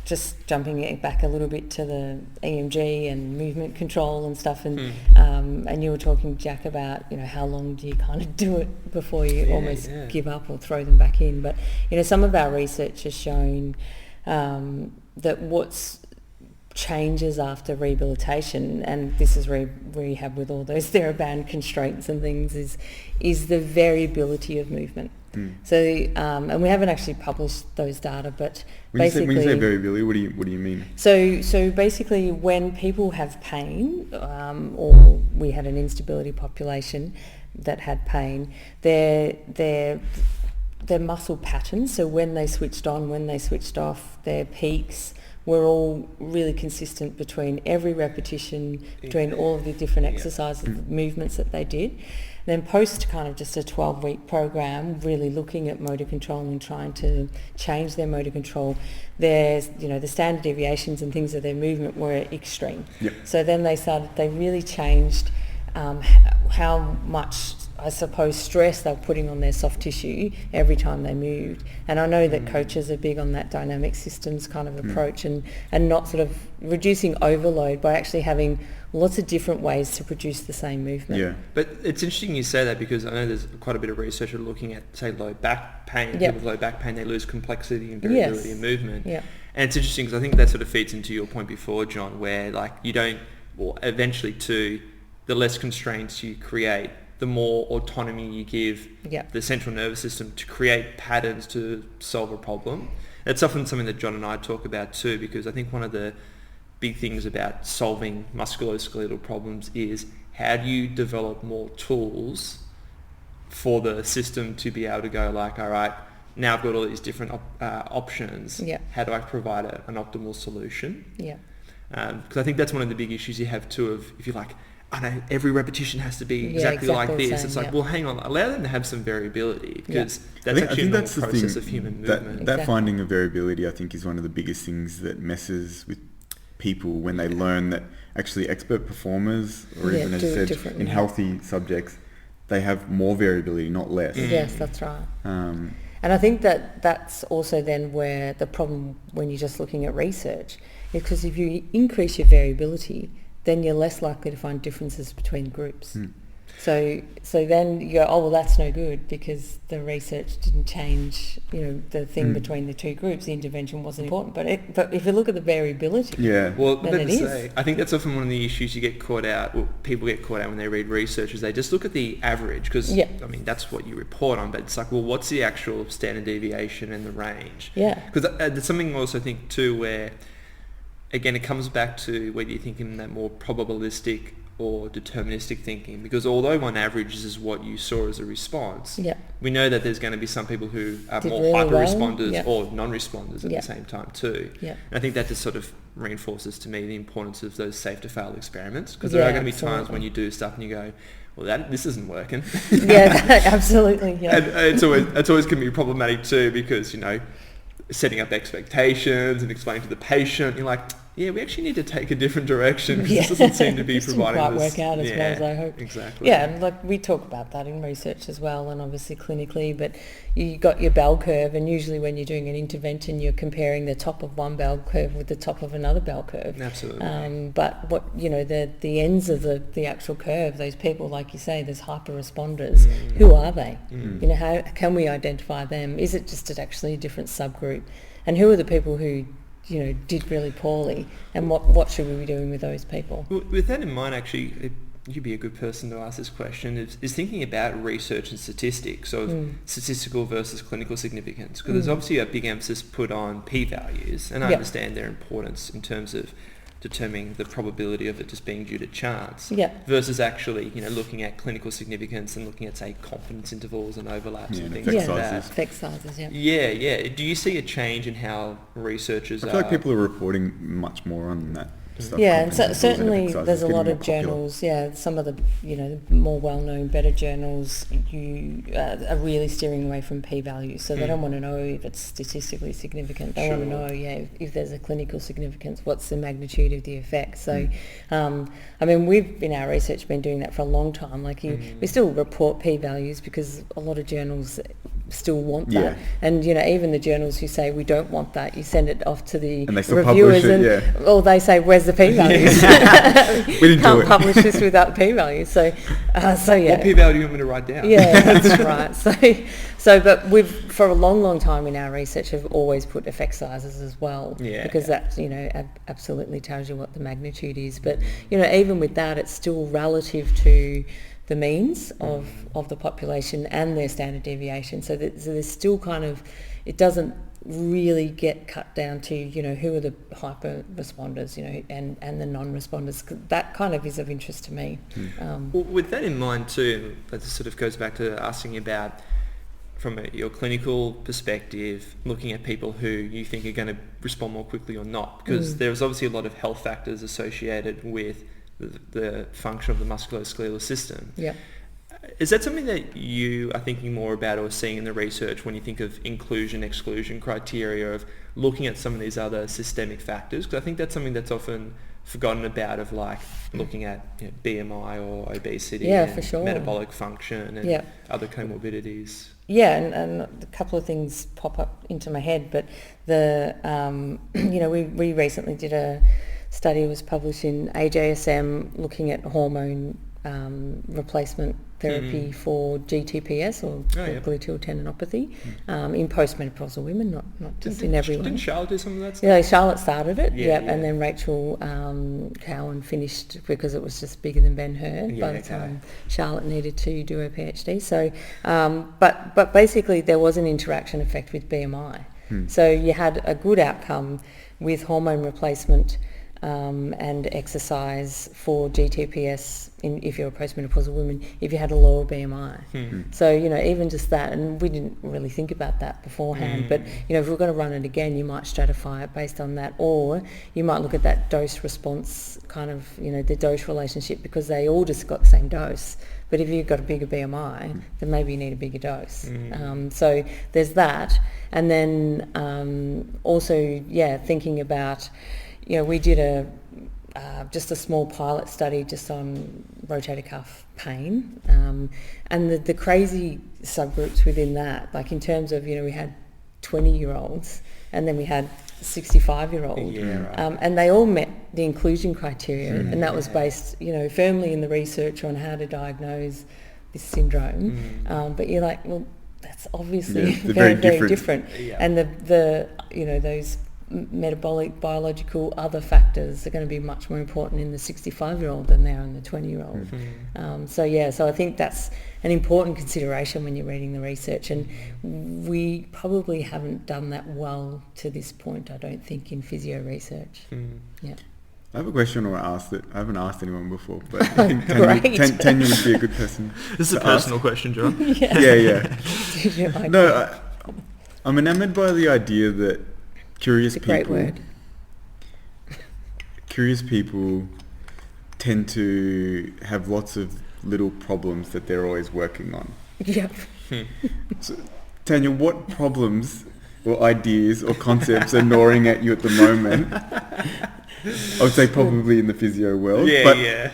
Speaker 2: just jumping it back a little bit to the EMG and movement control and stuff, and you were talking, Jack, about how long do you kind of do it before you almost give up or throw them back in. But some of our research has shown that what's changes after rehabilitation, and this is rehab with all those TheraBand constraints and things, is the variability of movement. So, and we haven't actually published those data, but when you say
Speaker 1: variability, what do you mean?
Speaker 2: So basically, when people have pain, or we had an instability population that had pain, their muscle patterns, so when they switched on, when they switched off, their peaks were all really consistent between every repetition, between all of the different exercises, movements that they did. Then post kind of just a 12-week program, really looking at motor control and trying to change their motor control, there's, the standard deviations and things of their movement were extreme.
Speaker 1: Yep.
Speaker 2: So then they really changed how much, I suppose, stress they were putting on their soft tissue every time they moved. And I know that coaches are big on that dynamic systems kind of approach, and not sort of reducing overload by actually having lots of different ways to produce the same movement.
Speaker 1: Yeah.
Speaker 3: But it's interesting you say that, because I know there's quite a bit of research looking at, say, low back pain. People with low back pain, they lose complexity and variability in movement.
Speaker 2: Yeah.
Speaker 3: And it's interesting because I think that sort of feeds into your point before, John, where you don't, or eventually too, the less constraints you create, the more autonomy you give the central nervous system to create patterns to solve a problem. That's often something that John and I talk about too, because I think one of the big things about solving musculoskeletal problems is how do you develop more tools for the system to be able to go like, all right, now I've got all these different options. How do I provide an optimal solution? Because I think that's one of the big issues you have too, of if you're like, I know every repetition has to be exactly like this. It's like, well, hang on, allow them to have some variability, because that's actually a normal process of human movement.
Speaker 1: That finding of variability, I think, is one of the biggest things that messes with people when they learn that actually expert performers, or even, as you said, in healthy subjects, they have more variability, not less.
Speaker 2: Yes, that's right. And I think that's also then where the problem, when you're just looking at research, is because if you increase your variability, then you're less likely to find differences between groups. So then you go, oh, well, that's no good, because the research didn't change, the thing between the two groups. The intervention wasn't important. But if you look at the variability,
Speaker 3: then it is. I think that's often one of the issues you get caught out, or people get caught out when they read research, is they just look at the average, because, I mean, that's what you report on, but it's like, well, what's the actual standard deviation and the range? Because there's something I also think too where, again, it comes back to whether you're thinking that more probabilistic or deterministic thinking, because although one averages is what you saw as a response, we know that there's going to be some people who are more really hyper-responders or non-responders at the same time too. And I think that just sort of reinforces to me the importance of those safe-to-fail experiments, because there are going to be times when you do stuff and you go, well, this isn't working.
Speaker 2: Absolutely.
Speaker 3: And it's always going to be problematic too, because, setting up expectations and explaining to the patient, you're like, yeah, we actually need to take a different direction because
Speaker 2: Yeah.
Speaker 3: this doesn't seem to be
Speaker 2: This didn't
Speaker 3: providing
Speaker 2: quite
Speaker 3: this.
Speaker 2: work out as well as I hoped.
Speaker 3: Exactly.
Speaker 2: Yeah, and like we talk about that in research as well, and obviously clinically, but you got your bell curve, and usually when you're doing an intervention, you're comparing the top of one bell curve with the top of another bell curve.
Speaker 3: Absolutely.
Speaker 2: But what, the ends of the actual curve, those people, like you say, there's hyper responders. Who are they? How can we identify them? Is it just actually a different subgroup? And who are the people who did really poorly, and what should we be doing with those people?
Speaker 3: With that in mind, actually, you'd be a good person to ask this question, is thinking about research and statistics, of statistical versus clinical significance, because there's obviously a big emphasis put on p-values, and I understand their importance in terms of determining the probability of it just being due to chance, versus actually, looking at clinical significance and looking at, say, confidence intervals and overlaps and things like that.
Speaker 2: Effect sizes,
Speaker 3: Yeah. Do you see a change in how researchers
Speaker 1: I feel like people are reporting much more on that stuff.
Speaker 2: Yeah, and certainly there's a lot of journals, some of the, the more well-known, better journals are really steering away from p-values, so they don't want to know if it's statistically significant. They want to know, if there's a clinical significance, what's the magnitude of the effect. So, we've, in our research, been doing that for a long time. We still report p-values because a lot of journals still want that. And, even the journals who say we don't want that, you send it off to the
Speaker 1: and they still
Speaker 2: reviewers
Speaker 1: publish it,
Speaker 2: or they say, where's the p-values?
Speaker 1: We didn't
Speaker 2: Can't
Speaker 1: do it.
Speaker 2: publish this without p-values. So yeah.
Speaker 3: What p-value do you want me to write down?
Speaker 2: Yeah, that's right. But we've, for a long, long time in our research, have always put effect sizes as well. Because that, absolutely tells you what the magnitude is. But, even with that, it's still relative to the means of the population and their standard deviation. So there's still kind of, it doesn't really get cut down to, who are the hyper responders, and the non-responders. That kind of is of interest to me.
Speaker 3: Well, with that in mind too, that sort of goes back to asking about, from your clinical perspective, looking at people who you think are going to respond more quickly or not, because there's obviously a lot of health factors associated with the function of the musculoskeletal system. Is that something that you are thinking more about or seeing in the research when you think of inclusion-exclusion criteria, of looking at some of these other systemic factors? Because I think that's something that's often forgotten about, of looking at BMI or obesity and
Speaker 2: for sure.
Speaker 3: metabolic function and other comorbidities.
Speaker 2: And a couple of things pop up into my head, but we recently did a study, was published in AJSM, looking at hormone replacement therapy for GTPS, or gluteal tendinopathy, in postmenopausal women, not just in everyone.
Speaker 3: Didn't Charlotte do some of that stuff?
Speaker 2: Yeah, Charlotte started it, and then Rachel Cowan finished, because it was just bigger than Ben-Hur by the time Charlotte needed to do her PhD. So, but basically there was an interaction effect with BMI. So you had a good outcome with hormone replacement and exercise for GTPS if you're a postmenopausal woman, if you had a lower BMI. So, even just that, and we didn't really think about that beforehand, but, if we're going to run it again, you might stratify it based on that, or you might look at that dose response kind of, the dose relationship, because they all just got the same dose. But if you've got a bigger BMI, then maybe you need a bigger dose. So there's that. And then also, thinking about, we did just a small pilot study just on rotator cuff pain, and the crazy subgroups within that, like in terms of, we had 20-year-olds and then we had 65-year-old, and they all met the inclusion criteria, and that was based, firmly in the research on how to diagnose this syndrome. But you're like, well, that's obviously very, very different. And the those metabolic, biological, other factors are going to be much more important in the 65-year-old than they are in the 20-year-old. So I think that's an important consideration when you're reading the research, and we probably haven't done that well to this point, I don't think, in physio research.
Speaker 1: I have a question I want to ask that I haven't asked anyone before, but I think Tania would be a good person.
Speaker 3: This is a personal question, John.
Speaker 1: No, I'm enamoured by the idea that curious people tend to have lots of little problems that they're always working on. So, Tania, what problems or ideas or concepts are gnawing at you at the moment I would say probably in the physio world.
Speaker 3: Yeah,
Speaker 1: but,
Speaker 3: yeah.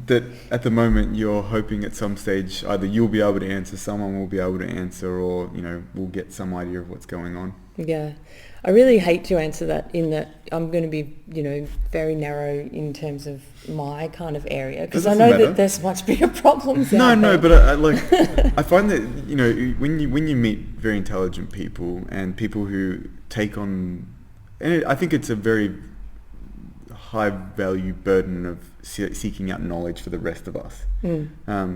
Speaker 1: That at the moment you're hoping at some stage either you'll be able to answer, someone will be able to answer, or, you know, we'll get some idea of what's going on.
Speaker 2: Yeah. I really hate to answer that in that I'm going to be, you know, very narrow in terms of my kind of area, because I know that there's much bigger problems out there.
Speaker 1: But I find that, you know, when you meet very intelligent people and people who take on, and I think it's a very high value burden of seeking out knowledge for the rest of us.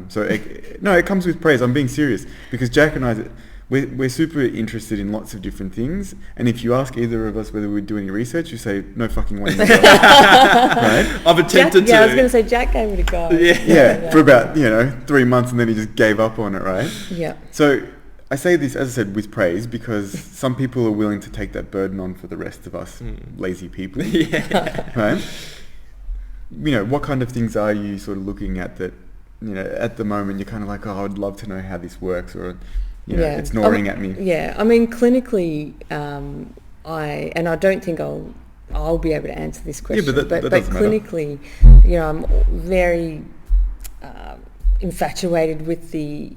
Speaker 1: So it comes with praise. I'm being serious, because Jack and I, we're super interested in lots of different things, and if you ask either of us whether we do any research, you say no fucking way. Right?
Speaker 3: I've attempted to.
Speaker 2: Yeah, I was going to say Jack gave it a go.
Speaker 1: Yeah, for about 3 months, and then he just gave up on it, right?
Speaker 2: Yeah.
Speaker 1: So I say this, as I said, with praise, because some people are willing to take that burden on for the rest of us lazy people.
Speaker 3: Yeah.
Speaker 1: Right? You know, what kind of things are you sort of looking at that, you know, at the moment you're kind of like, oh, I'd love to know how this works, or, you know, it's gnawing at me.
Speaker 2: Yeah, I mean, clinically, I don't think I'll be able to answer this question.
Speaker 1: Yeah, but
Speaker 2: clinically, you know, I'm very infatuated with the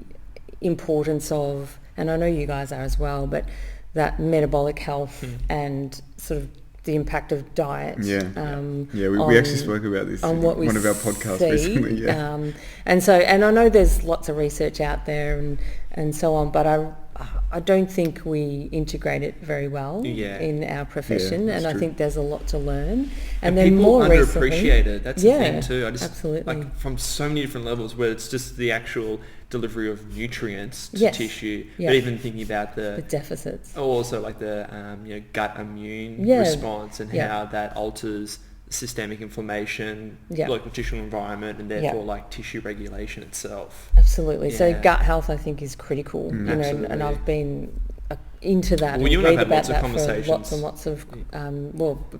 Speaker 2: importance of, and I know you guys are as well, but that metabolic health and sort of the impact of diet.
Speaker 1: We actually spoke about this in one of our podcasts recently. Yeah.
Speaker 2: And I know there's lots of research out there and so on, but I don't think we integrate it very well in our profession, and I think there's a lot to learn. And then
Speaker 3: people
Speaker 2: more
Speaker 3: underappreciate
Speaker 2: recently,
Speaker 3: it. That's the thing too.
Speaker 2: Absolutely.
Speaker 3: Like, from so many different levels, where it's just the actual delivery of nutrients to tissue, but even thinking about the
Speaker 2: deficits.
Speaker 3: Also, like the gut immune response, and how that alters systemic inflammation, like the tissue environment, and therefore like tissue regulation itself.
Speaker 2: Absolutely. So gut health, I think, is critical. You know, and I've been into that and read about that for lots and lots of,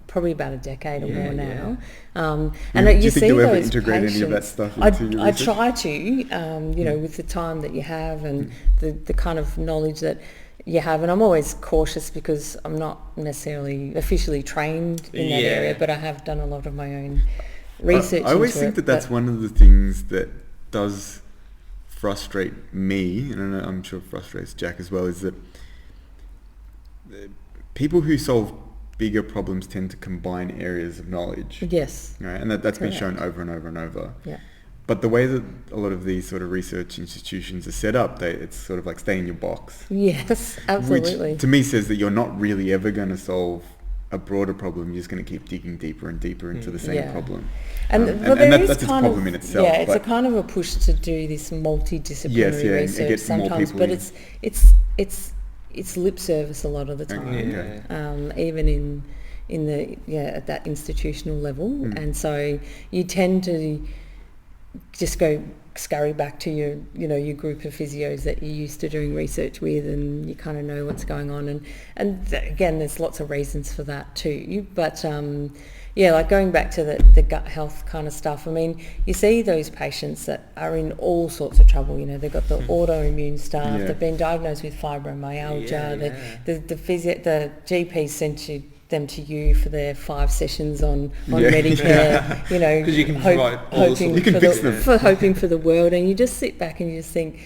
Speaker 2: probably about a decade or more now. And
Speaker 1: do
Speaker 2: you
Speaker 1: think
Speaker 2: see
Speaker 1: you'll ever
Speaker 2: those
Speaker 1: integrate
Speaker 2: patients,
Speaker 1: any of that stuff into your research?
Speaker 2: I try to, you know, with the time that you have and the kind of knowledge that you have, and I'm always cautious because I'm not necessarily officially trained in that area, but I have done a lot of my own research.
Speaker 1: I always think that's one of the things that does frustrate me, and I'm sure frustrates Jack as well, is that people who solve bigger problems tend to combine areas of knowledge.
Speaker 2: Yes.
Speaker 1: Right? And that's been shown over and over and over.
Speaker 2: Yeah.
Speaker 1: But the way that a lot of these sort of research institutions are set up, it's sort of like stay in your box.
Speaker 2: Yes, absolutely.
Speaker 1: Which to me says that you're not really ever going to solve a broader problem. You're just going to keep digging deeper and deeper into the same problem.
Speaker 2: And
Speaker 1: that's its problem in itself.
Speaker 2: Yeah, it's a kind of a push to do this multidisciplinary research sometimes, but it's lip service a lot of the time. Even in the at that institutional level, and so you tend to just scurry back to your group of physios that you're used to doing research with, and you kind of know what's going on, and again, there's lots of reasons for that too, but like going back to the gut health kind of stuff, I mean, you see those patients that are in all sorts of trouble. You know, they've got the autoimmune stuff, they've been diagnosed with fibromyalgia, the GP sent them to you for their 5 sessions on Medicare, you know,
Speaker 3: because you can
Speaker 2: hoping for the world, and you just sit back and you just think,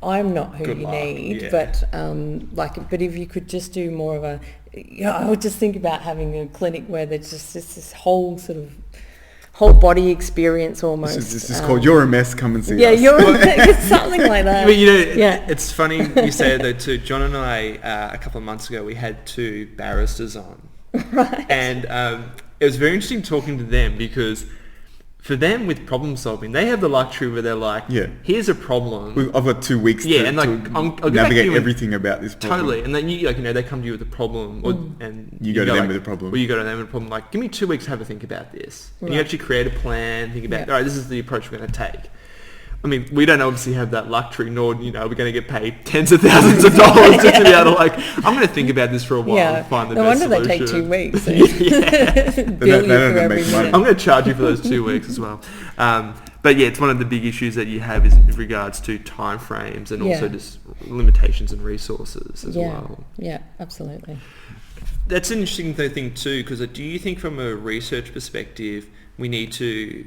Speaker 2: I'm not who you need, but but if you could just do more of a, I would just think about having a clinic where there's just this whole sort of whole body experience almost.
Speaker 1: This is called You're a Mess, come and see us.
Speaker 2: Yeah, you're a mess, something like that.
Speaker 3: But it's funny you say it though too. John and I, a couple of months ago, we had 2 barristers on.
Speaker 2: Right.
Speaker 3: And it was very interesting talking to them, because for them with problem solving, they have the luxury where they're like, here's a problem.
Speaker 1: I've got 2 weeks to navigate everything about this problem.
Speaker 3: Totally. And then they come to you with a problem, and
Speaker 1: you go to them with a problem.
Speaker 3: Or you go to them with a problem, like, give me 2 weeks to have a think about this. Right. And you actually create a plan, think about, all right, this is the approach we're going to take. I mean, we don't obviously have that luxury, nor, we're going to get paid tens of thousands of dollars just to be able to, I'm going to think about this for a while and find the best solution.
Speaker 2: No wonder they take 2 weeks. Bill you for every minute.
Speaker 3: I'm going to charge you for those 2 weeks as well. But it's one of the big issues that you have is in regards to time frames and also just limitations and resources as well.
Speaker 2: Yeah, absolutely.
Speaker 3: That's an interesting thing too, because do you think from a research perspective we need to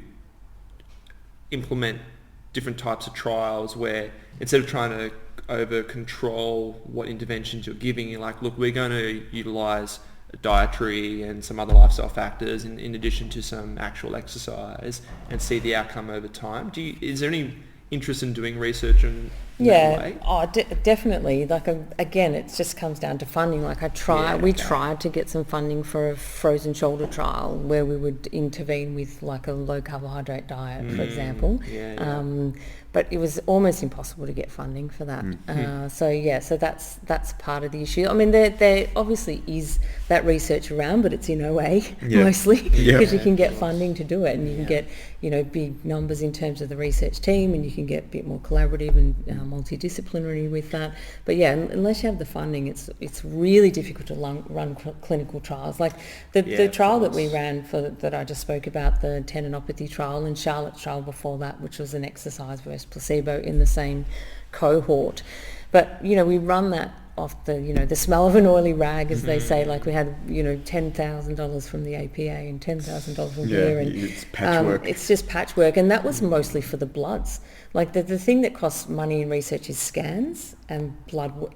Speaker 3: implement different types of trials where instead of trying to over control what interventions you're giving, you're like, look, we're going to utilise dietary and some other lifestyle factors in addition to some actual exercise and see the outcome over time? Is there any interest in doing research in that way?
Speaker 2: Definitely. Like again, it just comes down to funding. Like we tried to get some funding for a frozen shoulder trial where we would intervene with like a low carbohydrate diet, for example. But it was almost impossible to get funding for that. So that's part of the issue. I mean, there obviously is that research around, but it's in OA mostly because you can get funding to do it, and you can get big numbers in terms of the research team, and you can get a bit more collaborative and multidisciplinary with that. But unless you have the funding, it's really difficult to run clinical trials. Like the trial that we ran that I just spoke about, the tendinopathy trial, and Charlotte's trial before that, which was an exercise versus placebo in the same cohort. But we run that off the smell of an oily rag, as they say. Like we had $10,000 from the APA and $10,000 from here, and
Speaker 1: it's patchwork.
Speaker 2: It's just patchwork, and that was mostly for the bloods. Like the thing that costs money in research is scans and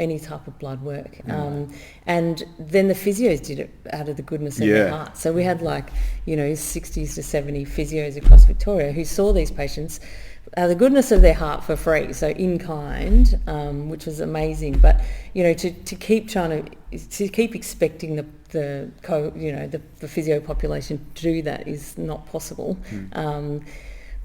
Speaker 2: any type of blood work. And then the physios did it out of the goodness of their heart. So we had 60 to 70 physios across Victoria who saw these patients the goodness of their heart for free, so in kind, which was amazing. But to keep expecting the physio population to do that is not possible.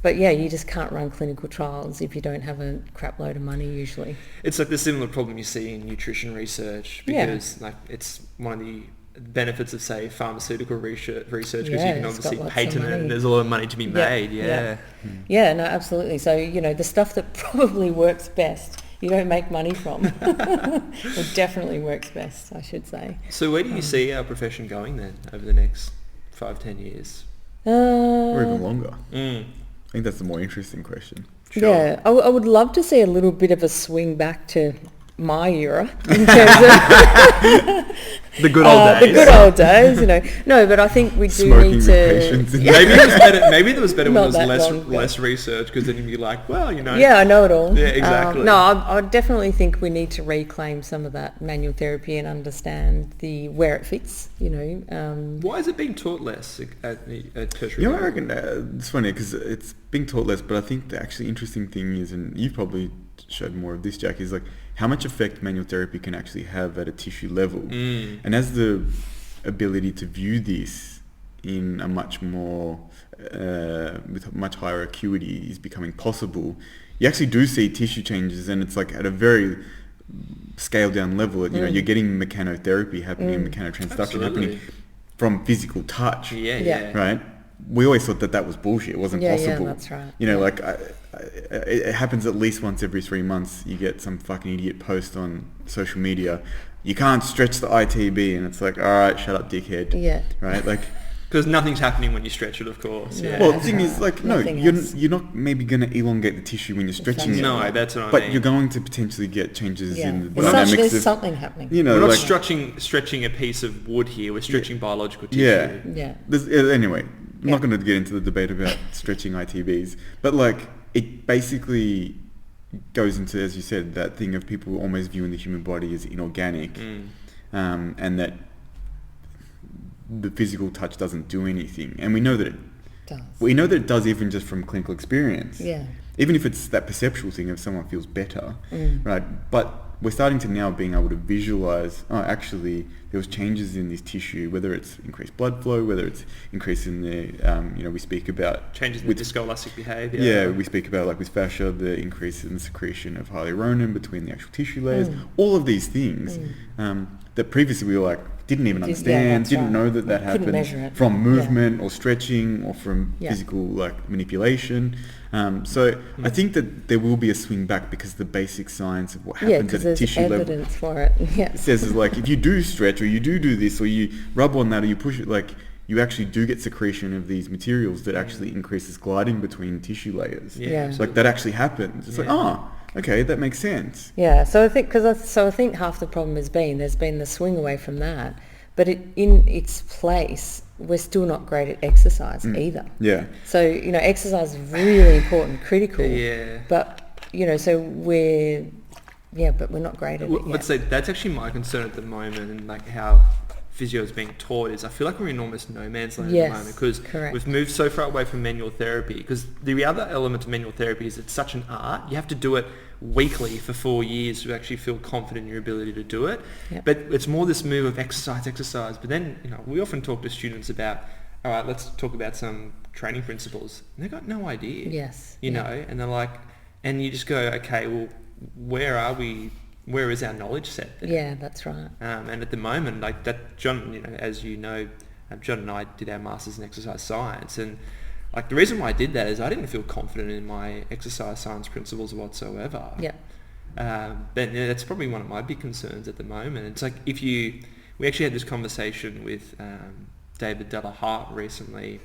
Speaker 2: But you just can't run clinical trials if you don't have a crap load of money usually. It's
Speaker 3: like the similar problem you see in nutrition research, because it's one of the benefits of, say, pharmaceutical research, because you can obviously patent it and there's a lot of money to be made.
Speaker 2: No, absolutely. So the stuff that probably works best, you don't make money from. It definitely works best, I should say.
Speaker 3: So where do you see our profession going then over the next 5-10 years?
Speaker 1: Or even longer? I think that's the more interesting question.
Speaker 2: Sure. Yeah, I would love to see a little bit of a swing back to my era in terms of
Speaker 1: the good old days.
Speaker 2: The good old days, No, but I think we do
Speaker 1: smoking
Speaker 2: need to.
Speaker 3: Maybe it was better when there was less research, because then you'd be like,
Speaker 2: Yeah, I know it all.
Speaker 3: Yeah, exactly.
Speaker 2: I definitely think we need to reclaim some of that manual therapy and understand where it fits.
Speaker 3: Why is it being taught less at tertiary?
Speaker 1: I reckon it's funny because it's being taught less, but I think the actually interesting thing is, and you've probably showed more of this, Jack, is like how much effect manual therapy can actually have at a tissue level. And as the ability to view this in a much more with a much higher acuity is becoming possible, you actually do see tissue changes, and it's like at a very scaled down level. You're getting mechanotherapy happening, mechanotransduction happening from physical touch. Right? We always thought that was bullshit. It wasn't possible.
Speaker 2: Yeah, that's right.
Speaker 1: It happens at least once every 3 months. You get some fucking idiot post on social media. You can't stretch the ITB, and it's like, all right, shut up, dickhead.
Speaker 2: Yeah.
Speaker 1: Right? Like,
Speaker 3: because nothing's happening when you stretch it, of course.
Speaker 2: No,
Speaker 1: well, the thing is, you're not maybe going to elongate the tissue when you're stretching it.
Speaker 3: No, that's what I mean.
Speaker 1: But you're going to potentially get changes in the
Speaker 2: dynamics
Speaker 1: of...
Speaker 2: There's something happening.
Speaker 3: We're not stretching a piece of wood here. We're stretching biological tissue.
Speaker 2: Yeah.
Speaker 1: Anyway, I'm not going to get into the debate about stretching ITBs, but it basically goes into, as you said, that thing of people almost viewing the human body as inorganic, and that the physical touch doesn't do anything. And we know that it
Speaker 2: does.
Speaker 1: We know that it does, even just from clinical experience.
Speaker 2: Yeah.
Speaker 1: Even if it's that perceptual thing of someone feels better, right? But we're starting to now being able to visualize, actually there was changes in this tissue, whether it's increased blood flow, whether it's increase in the, we speak about...
Speaker 3: Changes in the viscoelastic behaviour.
Speaker 1: Yeah, we speak about, with fascia, the increase in the secretion of hyaluronan between the actual tissue layers. All of these things that previously we were didn't even understand, didn't know that happened from movement or stretching or from physical manipulation. So I think that there will be a swing back because the basic science of what happens at a tissue level.
Speaker 2: Yeah, because there's evidence for it.
Speaker 1: It says if you do stretch or you do this or you rub on that or you push it, you actually do get secretion of these materials that actually increases gliding between tissue layers.
Speaker 2: Yeah.
Speaker 1: That actually happens. It's okay, that makes sense.
Speaker 2: Yeah, so I think half the problem there's been the swing away from that, but in its place, we're still not great at exercise either.
Speaker 1: Yeah.
Speaker 2: So, exercise is really important, critical.
Speaker 3: Yeah.
Speaker 2: But, so but we're not great at it yet.
Speaker 3: So that's actually my concern at the moment, and like how physio is being taught is I feel like we're in almost no man's land at the moment, because we've moved so far away from manual therapy, because the other element of manual therapy is it's such an art. You have to do it weekly for 4 years to actually feel confident in your ability to do it.
Speaker 2: Yep.
Speaker 3: But it's more this move of exercise. But then, we often talk to students about, all right, let's talk about some training principles. And they've got no idea.
Speaker 2: Yes.
Speaker 3: And they're like, and you just go, okay, well, where are we? Where is our knowledge set there?
Speaker 2: Yeah, that's right.
Speaker 3: And at the moment, like that, John, as you know, John and I did our masters in exercise science, and like the reason why I did that is I didn't feel confident in my exercise science principles whatsoever.
Speaker 2: Yeah.
Speaker 3: But that's probably one of my big concerns at the moment. It's like we actually had this conversation with David Delahart recently.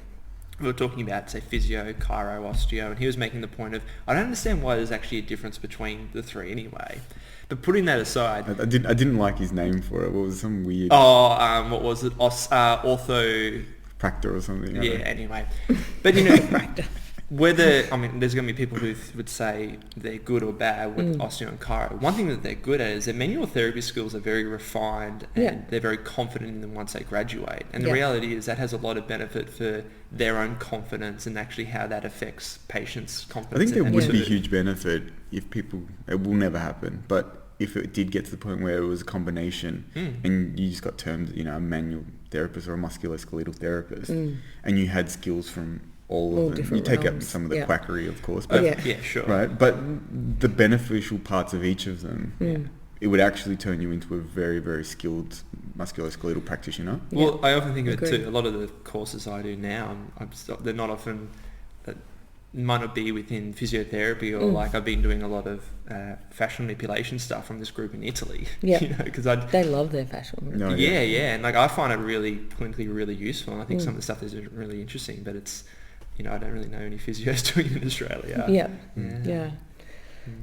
Speaker 3: We were talking about, say, physio, chiro, osteo, and he was making the point of, I don't understand why there's actually a difference between the three anyway. But putting that aside...
Speaker 1: I didn't like his name for it. What was some weird...
Speaker 3: what was it? Ortho...
Speaker 1: Practor or something.
Speaker 3: Yeah, anyway. But, there's going to be people who would say they're good or bad with osteo and chiro. One thing that they're good at is their manual therapy skills are very refined, and they're very confident in them once they graduate. And the reality is that has a lot of benefit for their own confidence and actually how that affects patients' confidence.
Speaker 1: I think there would be huge benefit if people... It will never happen, but if it did get to the point where it was a combination and you just got termed, a manual therapist or a musculoskeletal therapist, and you had skills from all of them. You take out some of the quackery, of course, but
Speaker 3: sure.
Speaker 1: Right, but the beneficial parts of each of them, it would actually turn you into a very, very skilled musculoskeletal practitioner.
Speaker 3: Well, I often think of it too. A lot of the courses I do now, they're not often... might not be within physiotherapy, or like I've been doing a lot of fascial manipulation stuff from this group in Italy.
Speaker 2: Yeah,
Speaker 3: because
Speaker 2: they love their fascial manipulation.
Speaker 3: And like I find it really clinically really useful, and I think some of the stuff is really interesting. But it's I don't really know any physios doing it in Australia.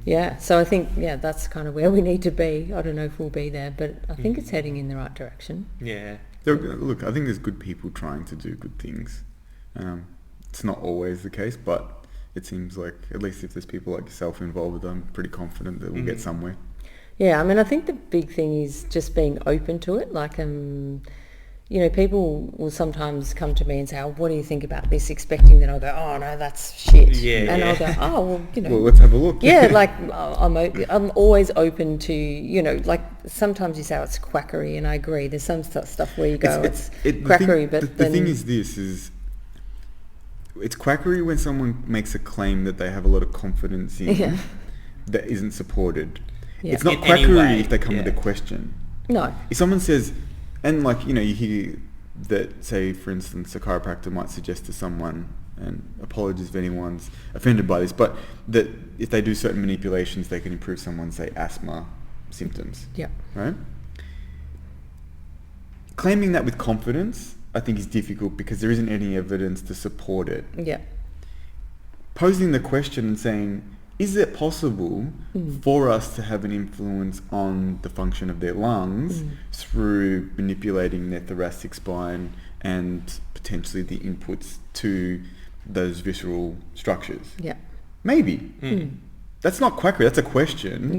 Speaker 2: Yeah. So I think that's kind of where we need to be. I don't know if we'll be there, but I think it's heading in the right direction.
Speaker 3: Yeah.
Speaker 1: Look, I think there's good people trying to do good things. It's not always the case, but it seems like, at least if there's people like yourself involved, I'm pretty confident that we'll get somewhere.
Speaker 2: Yeah, I think the big thing is just being open to it. Like, people will sometimes come to me and say, "Oh, what do you think about this?" Expecting that I'll go, "Oh no, that's shit."
Speaker 3: Yeah.
Speaker 2: And I'll go, "Oh, well,
Speaker 1: Well, let's have a look.
Speaker 2: Yeah, like I'm always open to, like sometimes you say it's quackery, and I agree. There's some stuff where you go, it's quackery, but
Speaker 1: the thing is it's quackery when someone makes a claim that they have a lot of confidence in that isn't supported. Yeah. It's not
Speaker 3: in
Speaker 1: quackery if they come with a question.
Speaker 2: No.
Speaker 1: If someone says, and you hear that, say, for instance, a chiropractor might suggest to someone, and apologies if anyone's offended by this, but that if they do certain manipulations, they can improve someone's, say, asthma symptoms.
Speaker 2: Yeah.
Speaker 1: Right? Claiming that with confidence, I think, is difficult because there isn't any evidence to support it.
Speaker 2: Yeah.
Speaker 1: Posing the question and saying, is it possible for us to have an influence on the function of their lungs through manipulating their thoracic spine and potentially the inputs to those visceral structures?
Speaker 2: Yeah.
Speaker 1: Maybe. That's not quackery, that's a question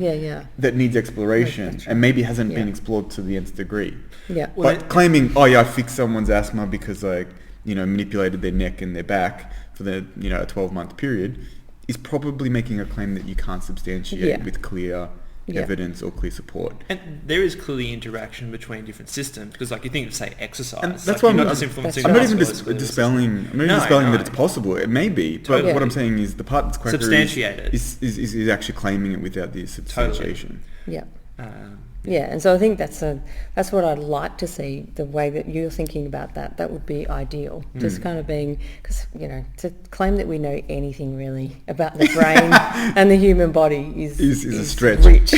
Speaker 1: that needs exploration and maybe hasn't been explored to the nth degree.
Speaker 2: Yeah.
Speaker 1: But claiming, I fixed someone's asthma because I, manipulated their neck and their back for the, a 12-month period, is probably making a claim that you can't substantiate with clear evidence or clear support.
Speaker 3: And there is clearly interaction between different systems, because you think of, say, exercise.
Speaker 1: And that's why I'm not even dispelling that it's possible. It may be, but what I'm saying is the part that's quackery
Speaker 3: substantiated
Speaker 1: is actually claiming it without the substantiation.
Speaker 2: Totally. Yeah, and so I think that's what I'd like to see, the way that you're thinking about that would be ideal. Just kind of being, because, to claim that we know anything really about the brain and the human body is a stretch. Rich.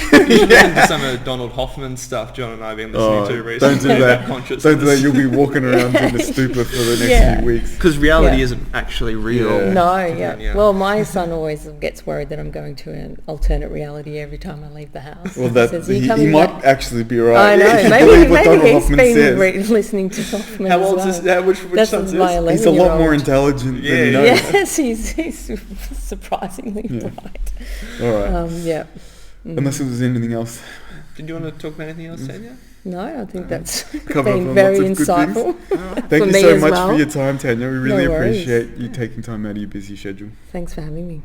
Speaker 3: Some of Donald Hoffman's stuff John and I have been listening to recently.
Speaker 1: Don't do that. Don't do that. You'll be walking around in the stupor for the next few weeks.
Speaker 3: Because reality isn't actually real.
Speaker 2: No, Well, my son always gets worried that I'm going to an alternate reality every time I leave the house.
Speaker 1: Well, he might might actually be right.
Speaker 2: I know.
Speaker 1: if you
Speaker 2: Maybe
Speaker 1: believe what Donald
Speaker 2: he's
Speaker 1: Hoffman
Speaker 2: been
Speaker 1: says.
Speaker 2: listening to Hoffman
Speaker 3: How
Speaker 2: as
Speaker 3: old
Speaker 2: well.
Speaker 3: is this? Which
Speaker 2: That's
Speaker 3: son's
Speaker 2: my
Speaker 3: this?
Speaker 1: He's a lot
Speaker 2: 11-year-old.
Speaker 1: more intelligent
Speaker 3: Yeah,
Speaker 1: than you know.
Speaker 2: Yes, he's surprisingly
Speaker 1: Yeah.
Speaker 2: bright.
Speaker 1: All right.
Speaker 2: Yeah.
Speaker 1: Unless there's anything else.
Speaker 3: Did you want to talk about anything else, Tania?
Speaker 2: No, I think that's
Speaker 1: Covered
Speaker 2: been
Speaker 1: off on
Speaker 2: very
Speaker 1: lots of good
Speaker 2: insightful.
Speaker 1: Thank
Speaker 2: For
Speaker 1: you
Speaker 2: me
Speaker 1: so
Speaker 2: as
Speaker 1: much
Speaker 2: well.
Speaker 1: for your time, Tania. We really
Speaker 2: No worries.
Speaker 1: appreciate you taking time out of your busy schedule.
Speaker 2: Thanks for having me.